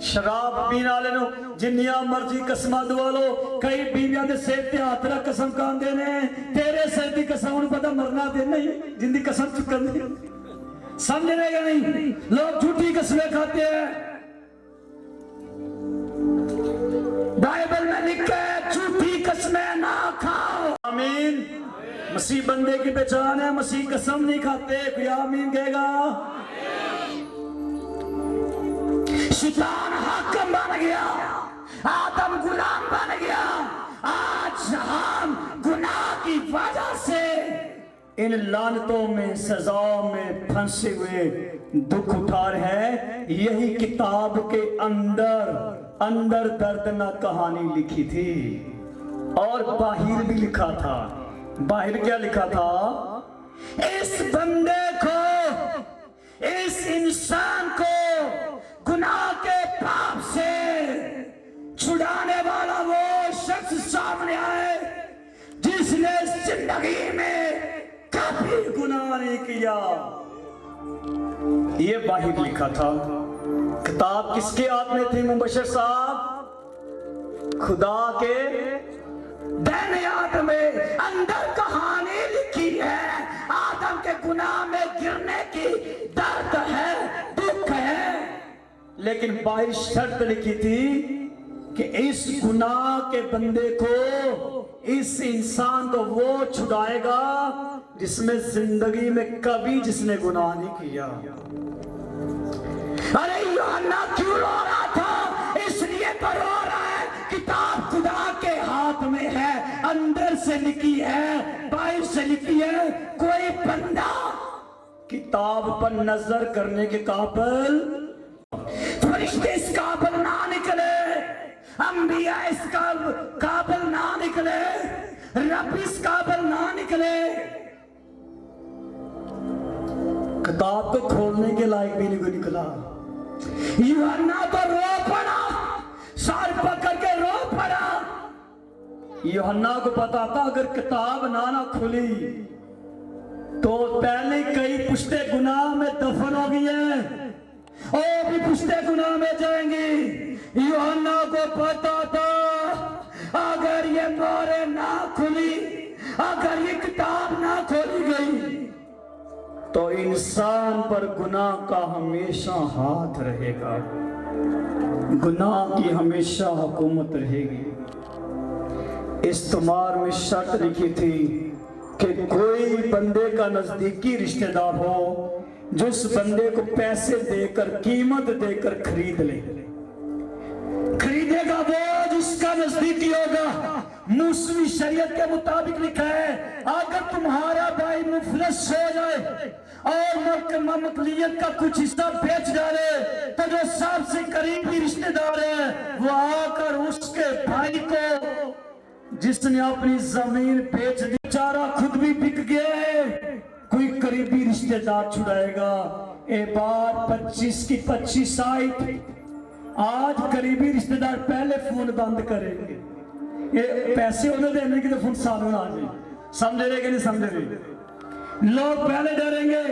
शराब पीने वाले नो जिन्नियां मर्जी कसमां दवा लो। कई बीवियां दे सिर ते हाथ रख कसम खांदे ने, तेरे सिर दी कसम उन्हें पता मरना दे नहीं जिंदी कसम चुकन दी। समझ रहे या नहीं। लोग झूठी कसमें खाते हैं। बाइबल में लिखा है झूठी कसमें ना खाओ। आमीन। मसीह बंदे की पहचान है, मसीह कसम नहीं खाते। कोई आमीन कहेगा। शैतान हाकिम बन गया, आदम गुलाम बन गया। आज हम गुनाह की वजह से इन लानतों में, सजाओं में फंसे हुए दुख उठा रहे हैं। यही किताब के अंदर दर्दनाक कहानी लिखी थी और बाहर भी लिखा था। बाहर क्या लिखा था, इस बंदे को, इस इंसान को गुनाह के पाप से छुड़ाने वाला वो शख्स सामने आए जिसने जिंदगी में कभी गुनाह नहीं किया। ये बाहर लिखा था। किताब किसके हाथ में थी मुबशर साहब? खुदा के दाहिने हाथ में। अंदर कहानी लिखी है, आदम के गुनाह में गिरने की दर्द है, दुख है, लेकिन बाहर शर्त लिखी थी कि इस गुनाह के बंदे को, इस इंसान को वो छुड़ाएगा जिसमें जिंदगी में कभी जिसने गुनाह नहीं किया। अरे यूहन्ना क्यों रो रहा था? इसलिए तो रो रहा है, किताब खुदा के हाथ में है, अंदर से लिखी है, बाहर से लिखी है। कोई बंदा किताब पर नजर करने के काबिल, फरिश्ते इस काबिल ना निकले, अंबिया इस काबिल ना निकले, रब इस काबिल ना निकले, किताब को खोलने के लायक भी नहीं निकला। यूहन्ना तो रो पड़ा, सर पकड़ के रो पड़ा। यूहन्ना को पता था अगर किताब ना खुली तो पहले कई पुश्ते गुनाह में दफन हो गई है, और भी पुश्ते गुनाह में जाएंगी। यूहन्ना को पता था अगर ये मोहरें ना खुली, अगर ये किताब ना खोली गई तो इंसान पर गुनाह का हमेशा हाथ रहेगा, गुनाह की हमेशा हुकूमत रहेगी। इस्तेमार में शर्त लिखी थी कि कोई बंदे का नजदीकी रिश्तेदार हो जो उस बंदे को पैसे देकर, कीमत देकर खरीद ले। खरीदेगा वो जिसका नजदीकी होगा। मूसवी शरीयत के मुताबिक लिखा है, अगर तुम्हारा भाई मुफलिस हो जाए और मकलियत का कुछ हिस्सा बेच डाले तो जो सबसे करीबी रिश्तेदार है वो आकर उसके भाई को, जिसने अपनी जमीन बेच दी, बेचारा खुद भी बिक गया, कोई करीबी रिश्तेदार छुड़ाएगा। एक बार 25 की 25 आई। आज करीबी रिश्तेदार पहले फोन बंद करेंगे, ये पैसे उन्हें देने की तो फोन सामने आ जाए। समझ रहे कि नहीं समझ रहे? लोग पहले डरेंगे,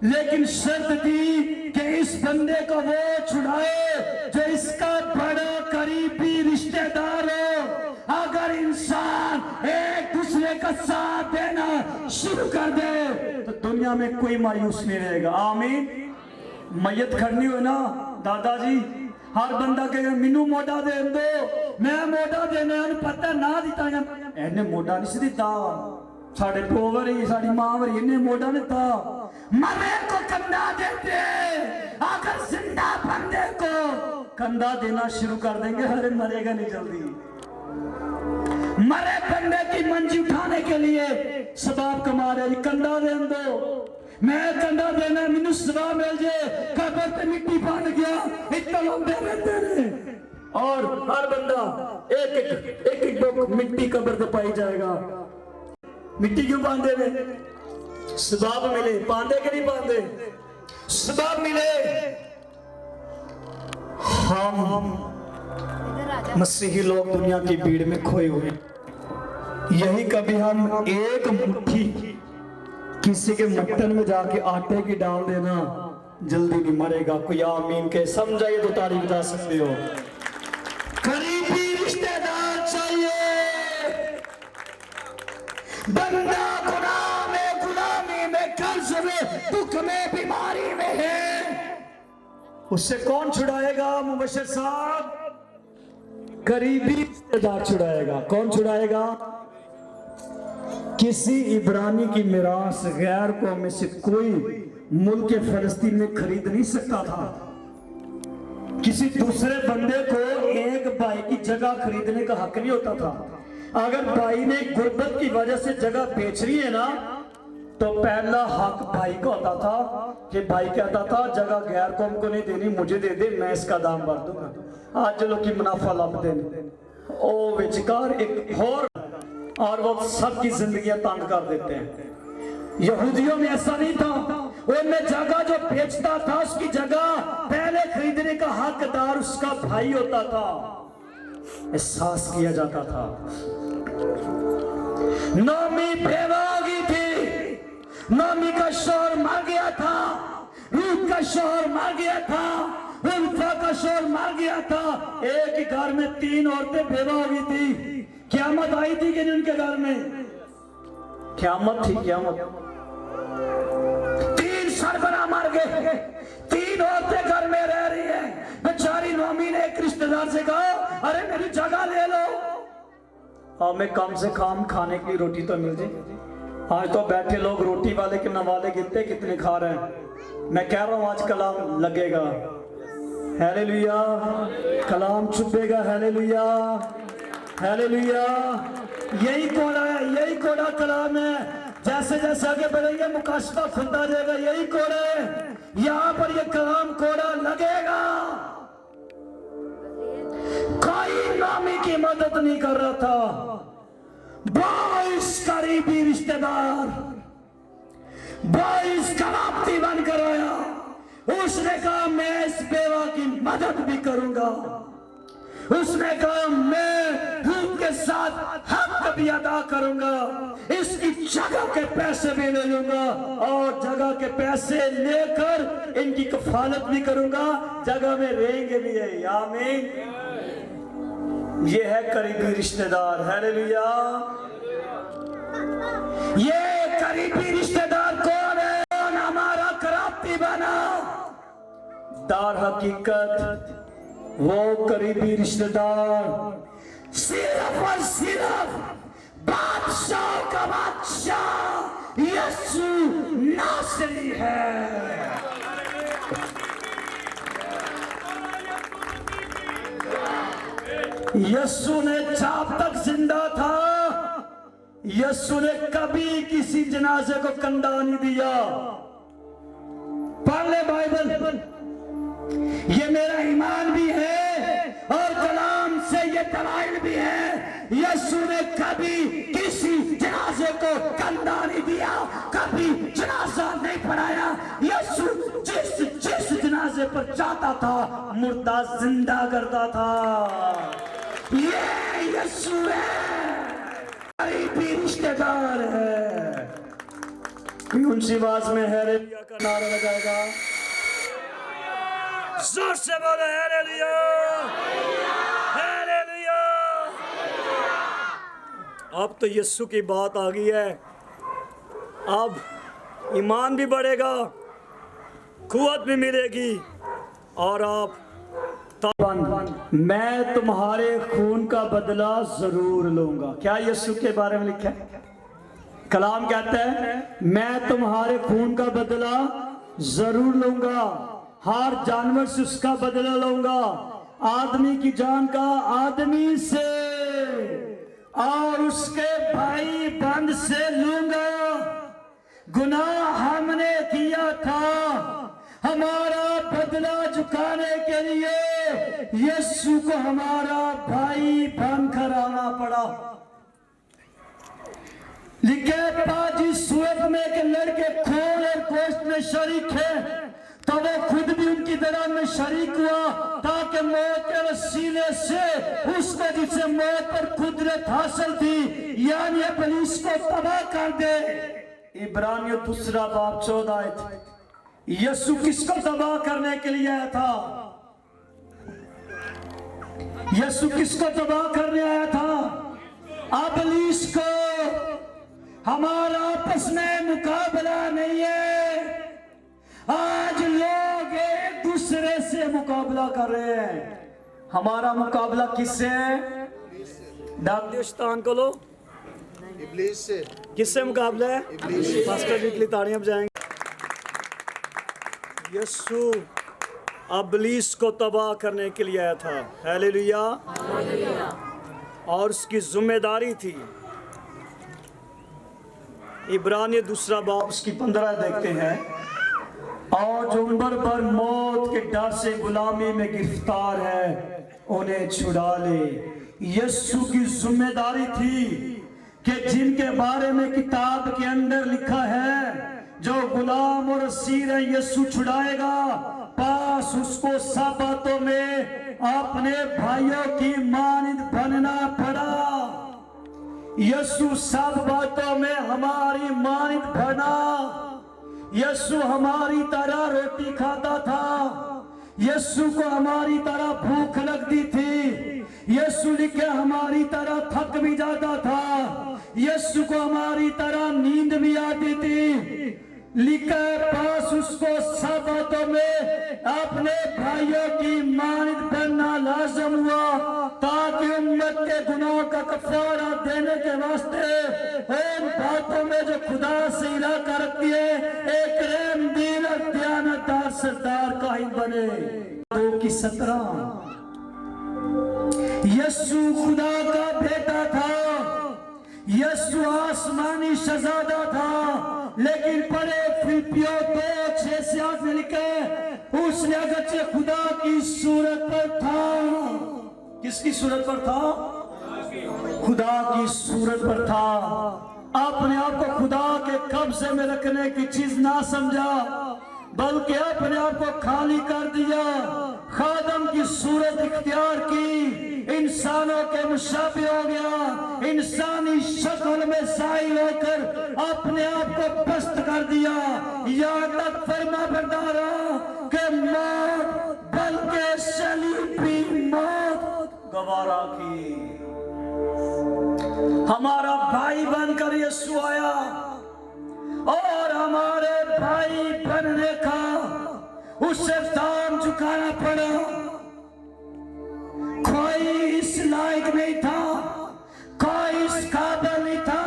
लेकिन शर्त थी कि इस बंदे को वो छुड़ाए जो इसका बड़ा करीबी रिश्तेदार हो। अगर इंसान एक दूसरे का साथ देना शुरू कर दे तो दुनिया में कोई मायूस नहीं रहेगा। आमीन। मैयत खड़नी हो ना दादाजी, हर बंदा कहेगा मैनू मोटा दे दो, मैं मोटा देना पता ना दिता, इन्हें मोटा नहीं दिता, साढ़े प्यो वरी साड़ी मां वरी इन्हें मोटा नहीं था। मरे को कंधा देते, अगर जिंदा बंदे को कंधा देना शुरू कर देंगे, अरे मरेगा नहीं जल्दी। मरे बंदे की मंजी उठाने के लिए सबाब कमा रहे, कंधा दे दो, मैं कंधा देना मैनू सवाब मिल जाए, कबर पे मिट्टी बन गया, इतना लंबे रहते रहे। और हर बंदा एक एक बोक मिट्टी कबर पे पाई जाएगा। मिट्टी क्यों बांधे ने? सबाब मिले, बांधे के नहीं बांधे, सबाब मिले। हम मसीही लोग दुनिया की भीड़ में खोए हुए, यही कभी हम एक मुट्ठी किसी के मटन में जाके आटे की डाल देना, जल्दी नहीं मरेगा। कोई आमीन के समझाइए तो तारीफ बता सकते हो। करीबी रिश्तेदार चाहिए। बंदा गुनाह में, गुलामी में, कर्ज में, दुख में, बीमारी में है, उससे कौन छुड़ाएगा मुबशर साहब? करीबी रिश्तेदार छुड़ाएगा। कौन छुड़ाएगा? किसी इब्रानी की मिरास गैर कौम में से कोई मुल्क फलस्तीन में खरीद नहीं सकता था। किसी दूसरे बंदे को एक भाई की जगह खरीदने का हक नहीं होता था। अगर भाई ने गुर्बत की वजह से जगह बेच रही है ना, तो पहला हक भाई को होता था कि भाई कहता था जगह गैर कौम को नहीं देनी, मुझे दे दे, मैं इसका दाम भर दूंगा। आज लोग की मुनाफा लाभ देने ओ बेचकार एक और वो सबकी जिंदगियां तंग कर देते हैं। यहूदियों में ऐसा नहीं था, उनमें जगह जो बेचता था उसकी जगह पहले खरीदने का हकदार उसका भाई होता था, एहसास किया जाता था। नोमी बेवा हो गई थी, नोमी का शौहर मर गया था, शोहर मर गया था, उल्फा का शोहर मर गया था। एक ही घर में 3 औरतें बेवा हो गई थी। क़यामत आई थी कि नहीं उनके घर में? क़यामत थी, क़यामत। 3 सरबराह मर गए, 3 औरतें घर में रह रही है। बेचारी नोमी ने एक रिश्तेदार से कहा, अरे मेरी जगह ले लो, हमें कम से कम खाने की रोटी तो मिल जाए। आज तो बैठे लोग रोटी वाले के नवाले गिनते कितने खा रहे हैं। मैं कह रहा हूं आज कलाम लगेगा, हालेलुया, कलाम छुपेगा, हालेलुया, हालेलुया। यही कोड़ा है, यही कोड़ा कलाम है। जैसे जैसे आगे बढ़ेंगे मुकाशफा खुलता जाएगा। यही कोड़ा है, यहाँ पर ये कलाम कोड़ा लगेगा। कोई नामी की मदद नहीं कर रहा था। 22 करीबी रिश्तेदार, 22 कलापती बनकर आया। उसने कहा मैं इस बेवा की मदद भी करूंगा। उसने कहा मैं रूप के साथ हक भी अदा करूंगा, इसकी जगह के पैसे भी ले लूंगा और जगह के पैसे लेकर इनकी कफालत भी करूंगा, जगह में रहेंगे भी है। आमीन। ये है करीबी रिश्तेदार, हालेलुया। ये करीबी रिश्तेदार कौन है? कौन हमारा कराप्ती बना? दार हकीकत वो करीबी रिश्तेदार सिर्फ और सिर्फ बादशाह का बादशाह यीशु नासरी है। यीशु ने जब तक जिंदा था, यीशु ने कभी किसी जनाजे को कंधा नहीं दिया। पढ़ ले बाइबल, ये मेरा ईमान भी है और कलाम से ये दलाइल भी है। यीशु ने कभी किसी जनाजे को कंधा नहीं दिया, कभी जनाजा नहीं पढ़ाया। यीशु जिस जनाजे पर जाता था मुर्दा जिंदा करता था। ये यीशु है, करीबी रिश्तेदार है। कोई ऊंची आवाज में हालेलुया का नारा लगाएगा? जोर से बोलो हालेलुया, हालेलुया। अब तो यीशु की बात आ गई है। अब ईमान भी बढ़ेगा, कुव्वत भी मिलेगी और आप मैं तुम्हारे खून का बदला जरूर लूंगा। क्या यीशु के बारे में लिखा है? कलाम कहता है मैं तुम्हारे खून का बदला जरूर लूंगा, हर जानवर से उसका बदला लूंगा, आदमी की जान का आदमी से और उसके भाई बंद से लूंगा। गुनाह हमने किया था, हमारा बदला चुकाने के लिए यीशु को हमारा भाई बनकर आना पड़ा। लिखे पाजी सुएब में के लड़के खून और गोश्त में शरीक है, तो वो खुद भी उनकी तरह में शरीक हुआ, ताकि मौत के वसीले से उसको जिसे मौत पर कुदरत हासिल थी, यानी इब्लीस को तबाह कर दे। इब्रानियों 2 बाब 14 आयत। यीशु किसको तबाह करने के लिए आया था? यीशु किसको तबाह करने आया था? इब्लीस को। हमारा आपस में मुकाबला नहीं है। आज लोग एक दूसरे से मुकाबला कर रहे हैं। हमारा मुकाबला किससे है? दागिस्तान को लो, इब्लीस से। किससे मुकाबला है? पास्टर जी के लिए ताड़ियां बजाएंगे। यीशु इब्लीस को तबाह करने के लिए आया था, हालेलुया। और उसकी जिम्मेदारी थी। इब्रानियों 2 बाब उसकी 15 देखते हैं। और जो उम्र भर मौत के डर से गुलामी में गिरफ्तार है उन्हें छुड़ा ले। यीशु की जिम्मेदारी थी कि जिनके बारे में किताब के अंदर लिखा है जो गुलाम और असीर है यीशु छुड़ाएगा, पास उसको सब बातों में अपने भाइयों की मानिंद बनना पड़ा। यीशु सब बातों में हमारी मानिंद बना। यीशु हमारी तरह रोटी खाता था, यीशु को हमारी तरह भूख लगती थी, यीशु लिखे हमारी तरह थक भी जाता था, यीशु को हमारी तरह नींद भी आती थी। लिखा पास उसको सबतों में अपने भाइयों की मानद बनना लाजम हुआ, ताकि उम्मत के गुनाहों का कफारा देने के वास्ते उन बातों में जो खुदा से इलाका रखती है एक रहमदिल और दयानतदार सरदार काहिन बने। 2:17 यीशु खुदा का बेटा था, यीशु आसमानी शहजादा था, लेकिन पढ़े फिलिपियों 2:6 में लिखे उसने अगरचे खुदा की सूरत पर था। किसकी सूरत पर था? खुदा की सूरत पर था। अपने आप को खुदा के कब्जे में रखने की चीज ना समझा, बल्कि अपने आप को खाली कर दिया, खादम की सूरत इख्तियार की, इंसानों के मुशाबे हो गया, इंसानी शक्ल में जाहिर होकर अपने आप को पस्त कर दिया, यहाँ तक फरमा बरदार कि मौत बल्कि सलीबी मौत गवारा की। हमारा भाई बनकर यीशु आया और हमारे भाई बनने का उसे दाम चुकाना पड़ा। कोई इस लायक नहीं था, कोई इस काबिल नहीं था।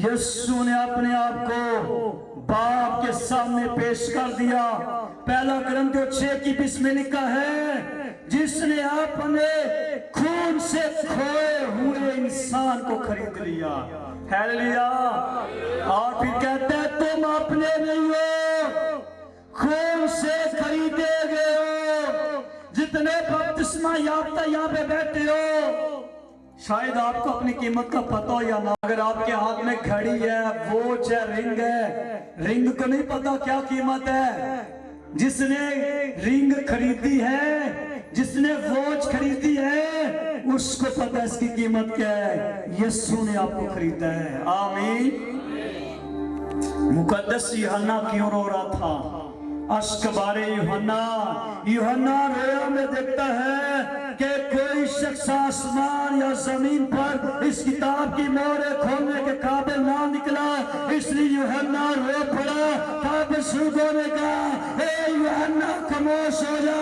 यीशु ने अपने आप को बाप के सामने पेश कर दिया। 1 कुरिन्थियों 6:20 में लिखा है, जिसने अपने खून से खोए हुए इंसान को खरीद लिया। हालेलुया। और फिर कहते हैं तुम अपने नहीं हो, खून से खरीदे गए हो। जितने बपतिस्मा याफ्ता यहाँ पे बैठे हो, शायद आपको अपनी कीमत का पता हो या ना। अगर आपके हाथ में घड़ी है, वॉच है, रिंग है, रिंग को नहीं पता क्या कीमत है। जिसने रिंग खरीदी है, जिसने वॉच खरीदी है, उसको पता है इसकी कीमत क्या है। यीशु ने आपको खरीदा है। आमीन। मुकद्दस यूहन्ना क्यों रो रहा था? अश्क बारे यूहन्ना रोया में देखता है कि कोई शख्स आसमान या जमीन पर इस किताब की मोहरें खोलने के काबिल ना निकला, इसलिए यूहन्ना रो पड़ा। तब बुजुर्गों ने कहा, ए यूहन्ना खामोश हो जा,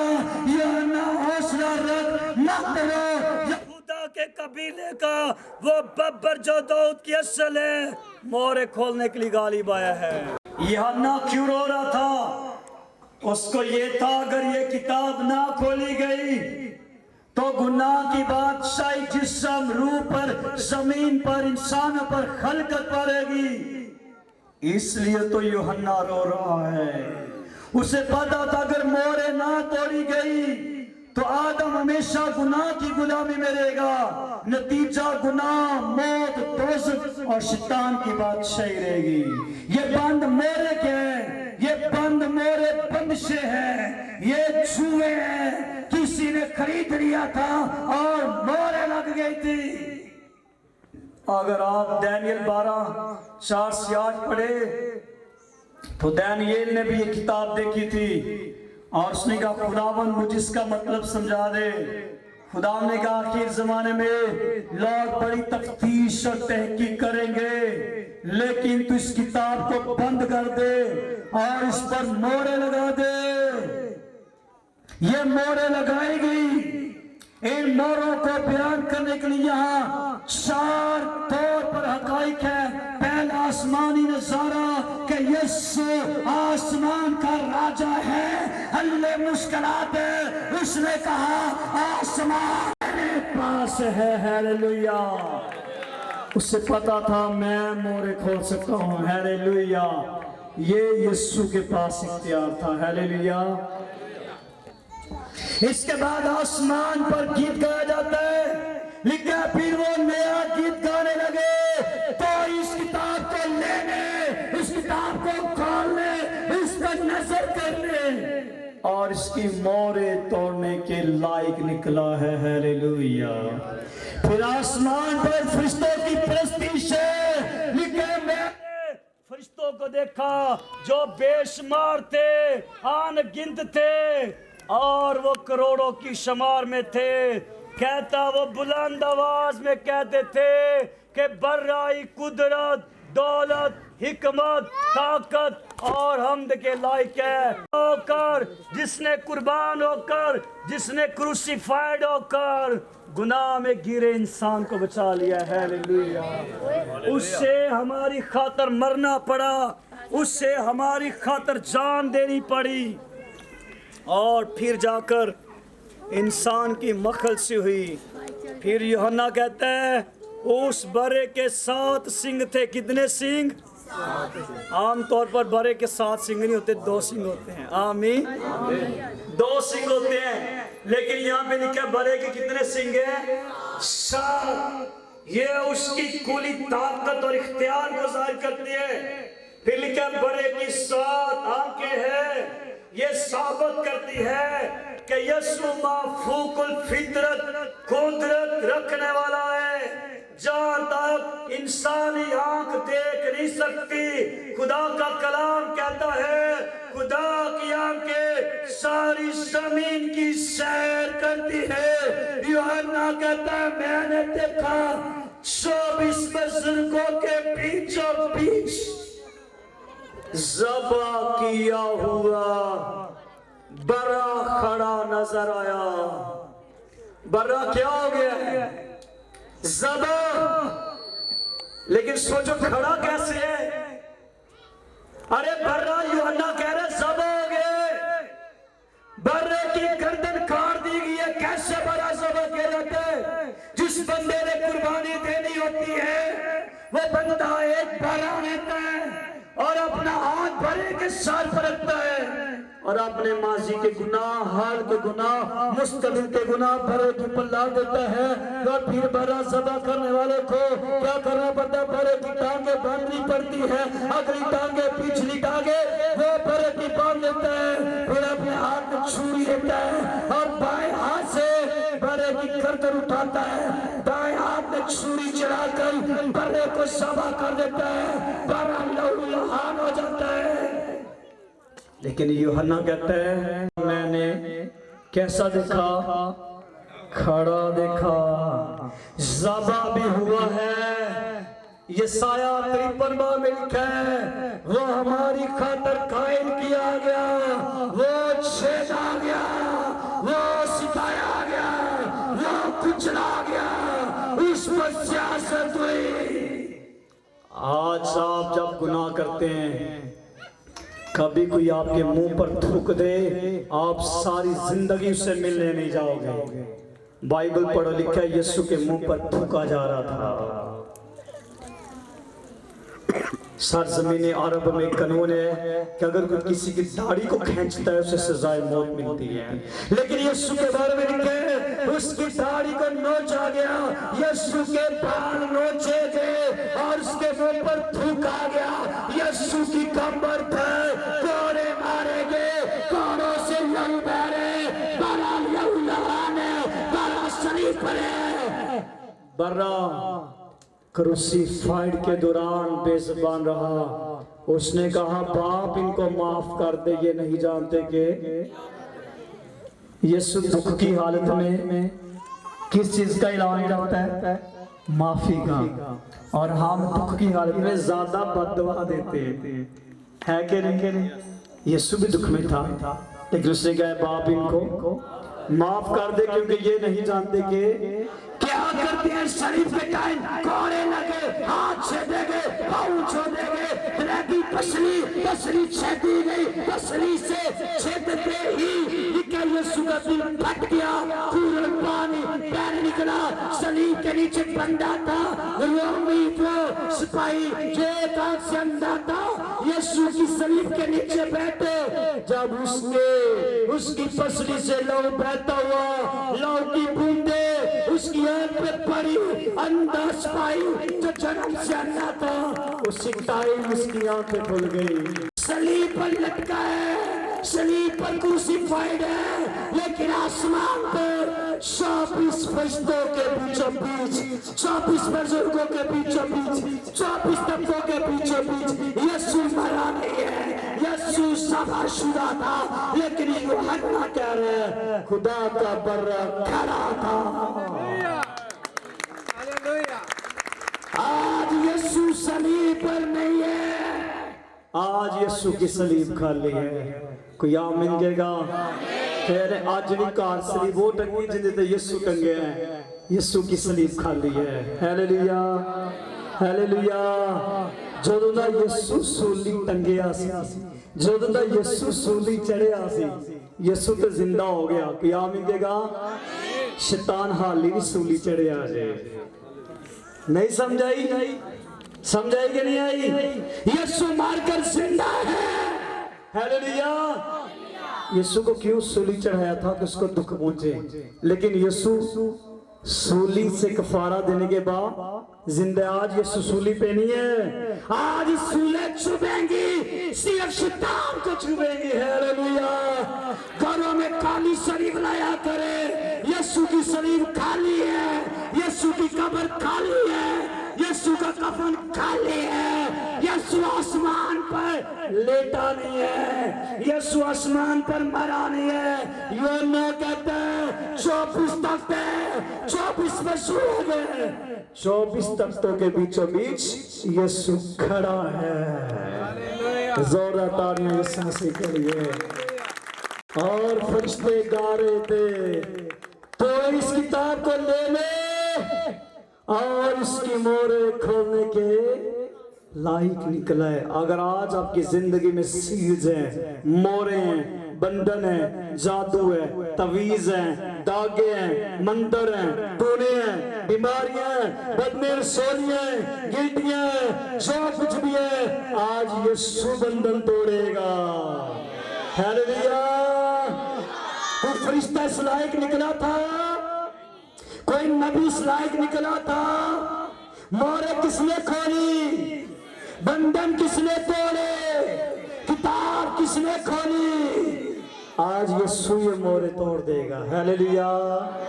यूहन्ना हौसला रख, मत रो। यहूदा के कबीले का वो बब्बर जो दाऊद की असल है, मोहरें खोलने के लिए गालिब आया है। यूहन्ना क्यों रो रहा था? उसको ये था, अगर ये किताब ना खोली गई तो गुनाह की बादशाही जिस्म, रूह पर, जमीन पर, इंसानों पर खलकत पड़ेगी। इसलिए तो यूहन्ना रो रहा है। उसे पता था अगर मोहरें ना तोड़ी गई तो आदम हमेशा गुनाह की गुलामी में रहेगा। नतीजा गुनाह, मौत, दोज़ख और शैतान की बादशाही रहेगी। ये बंद मोहरे क्या है? ये बंद मोहरे बंदिशें हैं, ये छुए हैं। किसी ने खरीद लिया था और मोहरे लग गई थी। अगर आप दानियल 12:4-8 पढ़े तो दानियल ने भी ये किताब देखी थी और उसने कहा, खुदावन मुझे इसका मतलब समझा दे। खुदा ने कहा, आखिर जमाने में लोग बड़ी तफ्तीश और तहकीक करेंगे, लेकिन तू इस किताब को बंद कर दे और इस पर मोहरें लगा दे। ये मोहरें लगाई गई। इन मोहरों को बयान करने के लिए यहाँ 4 तौर पर हकाइक है। पहला आसमानी नजारा कि यीशु आसमान का राजा है। हल्ले मुस्कुरात है, उसने कहा आसमान मेरे पास है। हालेलुया। उसे पता था मैं मोहरें खोल सकता हूँ। हालेलुया। ये यीशु के पास इख्तियार था। हालेलुया। इसके बाद आसमान पर गीत गाया जाता है। लिखा फिर वो नया गीत गाने लगे, तो इस किताब को लेने, इस किताब को खोलने, इस पर नजर करने और इसकी मोहरें तोड़ने के लायक निकला है। हालेलुया। फिर आसमान पर फरिश्तों की प्रस्तीश है। लिखा मैं फरिश्तों को देखा जो बेशुमार थे, अनगिनत थे, और वो करोड़ों की शुमार में थे। कहता वो बुलंद आवाज में कहते थे कि बर्राई कुदरत, दौलत, हिकमत, ताकत और हमद के लायक है होकर, जिसने कुर्बान होकर, जिसने क्रूसीफाइड होकर गुनाह में गिरे इंसान को बचा लिया है। हालेलुया। उससे हमारी खातर मरना पड़ा, उससे हमारी खातर जान देनी पड़ी, और फिर जाकर इंसान की मखल से हुई। फिर यूहन्ना कहता है उस बरे के 7 सींग थे। कितने सींग? आम तौर पर बरे के 7 सींग नहीं होते, 2 सींग होते हैं। आमीन। 2 सींग होते हैं, लेकिन यहाँ पे लिखा है बरे के कितने सींग हैं? 7। ये उसकी कुली ताकत और इख्तियार को जाहिर करती है। फिर लिखा है बरे की 7 आंखें हैं। ये साबित करती है कि यीशु माफूकुल फितरत कुदरत रखने वाला है। जहाँ तक इंसानी आंख देख नहीं सकती, खुदा का कलाम कहता है खुदा की आंखें सारी जमीन की सैर करती है। यूहन्ना कहता है मैंने देखा 24 बुजुर्गों के बीचों बीच ज़बा किया हुआ बर्रा खड़ा नजर आया। बर्रा क्या हो गया है? ज़बा। लेकिन सोचो खड़ा कैसे है? अरे बर्रा यूहन्ना कह रहे ज़बा हो गए, बर्रे की गर्दन काट दी गई है। कैसे बर्रा ज़बा किया जाता है? जिस बंदे ने कुर्बानी देनी होती है वो बंदा एक बर्रा लेता है और अपना हाथ बर्रे के सर पर रखता है और अपने माजी के गुनाह, हाल के गुनाह, मुस्तकबिल के गुनाह बर्रे के ऊपर ला देता है। और फिर बर्रा ज़बा करने वाले को क्या करना पड़ता है? बर्रे की टांगे बांधनी पड़ती है, अगली टांगे पिछली टांगे वो बर्रे की बांध देता है। फिर अपने हाथ में छुरी लेता है और बाएं हाथ से बर्रे की गर्दन उठाता है, दाएं हाथ में छुरी चढ़ाकर बर्रे को ज़बा कर देता है। बर्रा लहूलुहान हो जाता है। लेकिन यूहन्ना कहता है मैंने कैसा देखा? खड़ा देखा। ज़बा भी हुआ है। यशाया 53 में लिखा है वो हमारी खातर कायल किया गया, वो छेदा गया, वो सिताया गया, वो कुचला गया, उस पर सियासत हुई। आज आप जब गुनाह करते हैं, कभी कोई आपके मुंह पर थूक दे, आप सारी जिंदगी उससे मिलने नहीं जाओगे। बाइबल पढ़ो, लिखा है यीशु के मुंह पर थूका जा रहा था। सरजमीन अरब में कानून है कि अगर कोई किसी की दाढ़ी को खींचता है उसे सजाए मौत मिलती है। लेकिन यीशु के बारे में लिखा है उसकी दाढ़ी को नोचा गया, यीशु के बाल नोचे गए और उसके मुंह पर थूका गया। यीशु की कमर पर कोड़े मारे गए, कोड़ों से लहू बह रहे, बड़ा लहू लहाने, बड़ा शरीफ है। बर्रा क्रूसीफाइड के दौरान बेज़बान रहा। उसने कहा बाप इनको माफ कर दे, ये नहीं जानते कि यीशु दुख की हालत में किस चीज का ऐलान करता है? माफी का। और हम दुख की हालत में ज्यादा बददुआ देते हैं कि नहीं? यीशु भी दुख में था, लेकिन उसने कहा बाप इनको माफ कर दे क्योंकि ये नहीं जानते कि क्या करते हैं। शरीफ के टाइम कोड़े लगे, हाथ छेदे गए, पाँव छोड़े गए, लगी पसली छेदी गई, पसली से छेदते ही यीशु का दिल फट गया, पूरा पानी पैर निकला। सलीब के नीचे बंदा था, रोमी वो सिपाही जो एक आंख से अंधा था, यीशु की सलीब के नीचे बैठे। जब उसकी पसली से लहू बहता हुआ, लहू की बूंदे उसकी आंख पे पड़ी, अंधा सिपाही जो जन्म से अंधा था उसी टाइम उसकी आंखें खुल गई। सलीब पर लटका है, सलीब पर क्रूसीफाइड है, लेकिन आसमान पर 24 फरिश्तों के बीचों बीच, 24 बुजुर्गों के बीचों बीच, 24 तबकों के बीचों बीच यीशु ذبح شدہ تھا، لیکن یوحنا کہہ رہے ہیں خدا کا برا کھڑا تھا۔ آج یسوع صلیب پر نہیں ہے، آج یسوع کی صلیب خالی ہے۔ کوئی آمین کہے گا؟ پھر آج بھی کار صلیب وہ ٹنگی جن تے یسوع ٹنگے ہیں، یسوع کی صلیب خالی ہے۔ Hallelujah hallelujah. جدوں دا یسوع سولی ٹنگیا سی، جدوں دا یسوع سولی چڑھیا سی، یسوع تے زندہ ہو گیا۔ کوئی آمین کہے گا؟ شیطان حالی بھی سولی چڑھیا جے۔ نہیں سمجھائی؟ سمجھائی کہ نہیں آئی؟ یسوع مار کر زندہ ہے۔ ہیلیلویا۔ یسوع کو کیوں سولی چڑھایا تھا کہ اس کو دکھ پہنچے، لیکن یسوع سولی سے کفارہ دینے کے بعد زندہ۔ آج یسوع سولی پہ نہیں ہے، آج سولے چھپیں گی، صرف شیطان کو چھپیں گی۔ ہیلیلویا۔ گھروں میں کالی صلیب لایا کرے، یسوع کی صلیب خالی ہے، یسوع کی قبر خالی ہے، یسوع کا کفن خالی ہے۔ یسوع آسمان پر لیٹا نہیں ہے، یسوع آسمان پر مرا نہیں ہے۔ یوحنا کہتا ہے 24 تختے 24 مسیح ہو گئے، 24 تختوں کے بیچوں بیچ یسوع کھڑا ہے۔ زوردار تالیاں یسوع مسیح کے لیے۔ اور فرشتے گا رہے تھے تو اس کتاب کو لے لے اور اس کی مورے کھولنے کے لائق نکلا ہے۔ اگر آج آپ کی زندگی میں سیلز ہیں، مورے ہیں، بندن ہیں، جادو ہے، تعویذ ہیں، داغے ہیں، مندر ہیں، ٹونے ہیں، بیماریاں ہیں، بدمے رسولیاں ہیں، گلٹیاں ہیں، جو کچھ بھی ہے، آج یسوع بندن توڑے گا۔ ہیلیلویا۔ کوئی فرشتہ اس لائق نکلا تھا، کوئی نبی اس لائق نکلا تھا۔ مورے کس نے کھولی، بندن کس نے توڑے، کتاب کس نے کھولی؟ آج یسوع یہ مورے توڑ دے گا۔ ہیلیلویا۔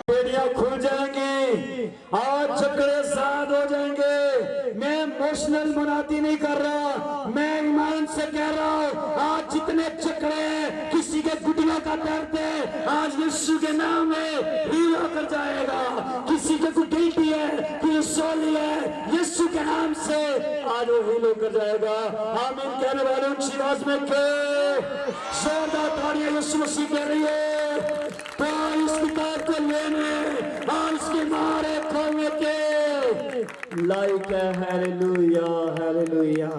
بیڑیاں کھل جائیں گی، آج جھگڑے ساد ہو جائیں گے۔ میں ایموشنل منادی نہیں کر رہا، میں ایمان سے کہہ رہا ہوں، آج جتنے جھگڑے کسی کے گھٹنوں کا درد ہے، آج یسوع کے نام میں ہیل ہو کر جائے گا۔ کسی کے کوئی گلٹی ہے، کوئی سولی ہے، یسوع کے نام سے آج وہ ہیل ہو کر جائے گا۔ آمین کہنے والوں اونچی آواز میں کہ زوردار تالیاں یسوع مسیح کہہ رہی ہے۔ تو اس کتاب کو لینے اور اس کی مارے کھولنے کے لائق ہے۔ Hallelujah hallelujah.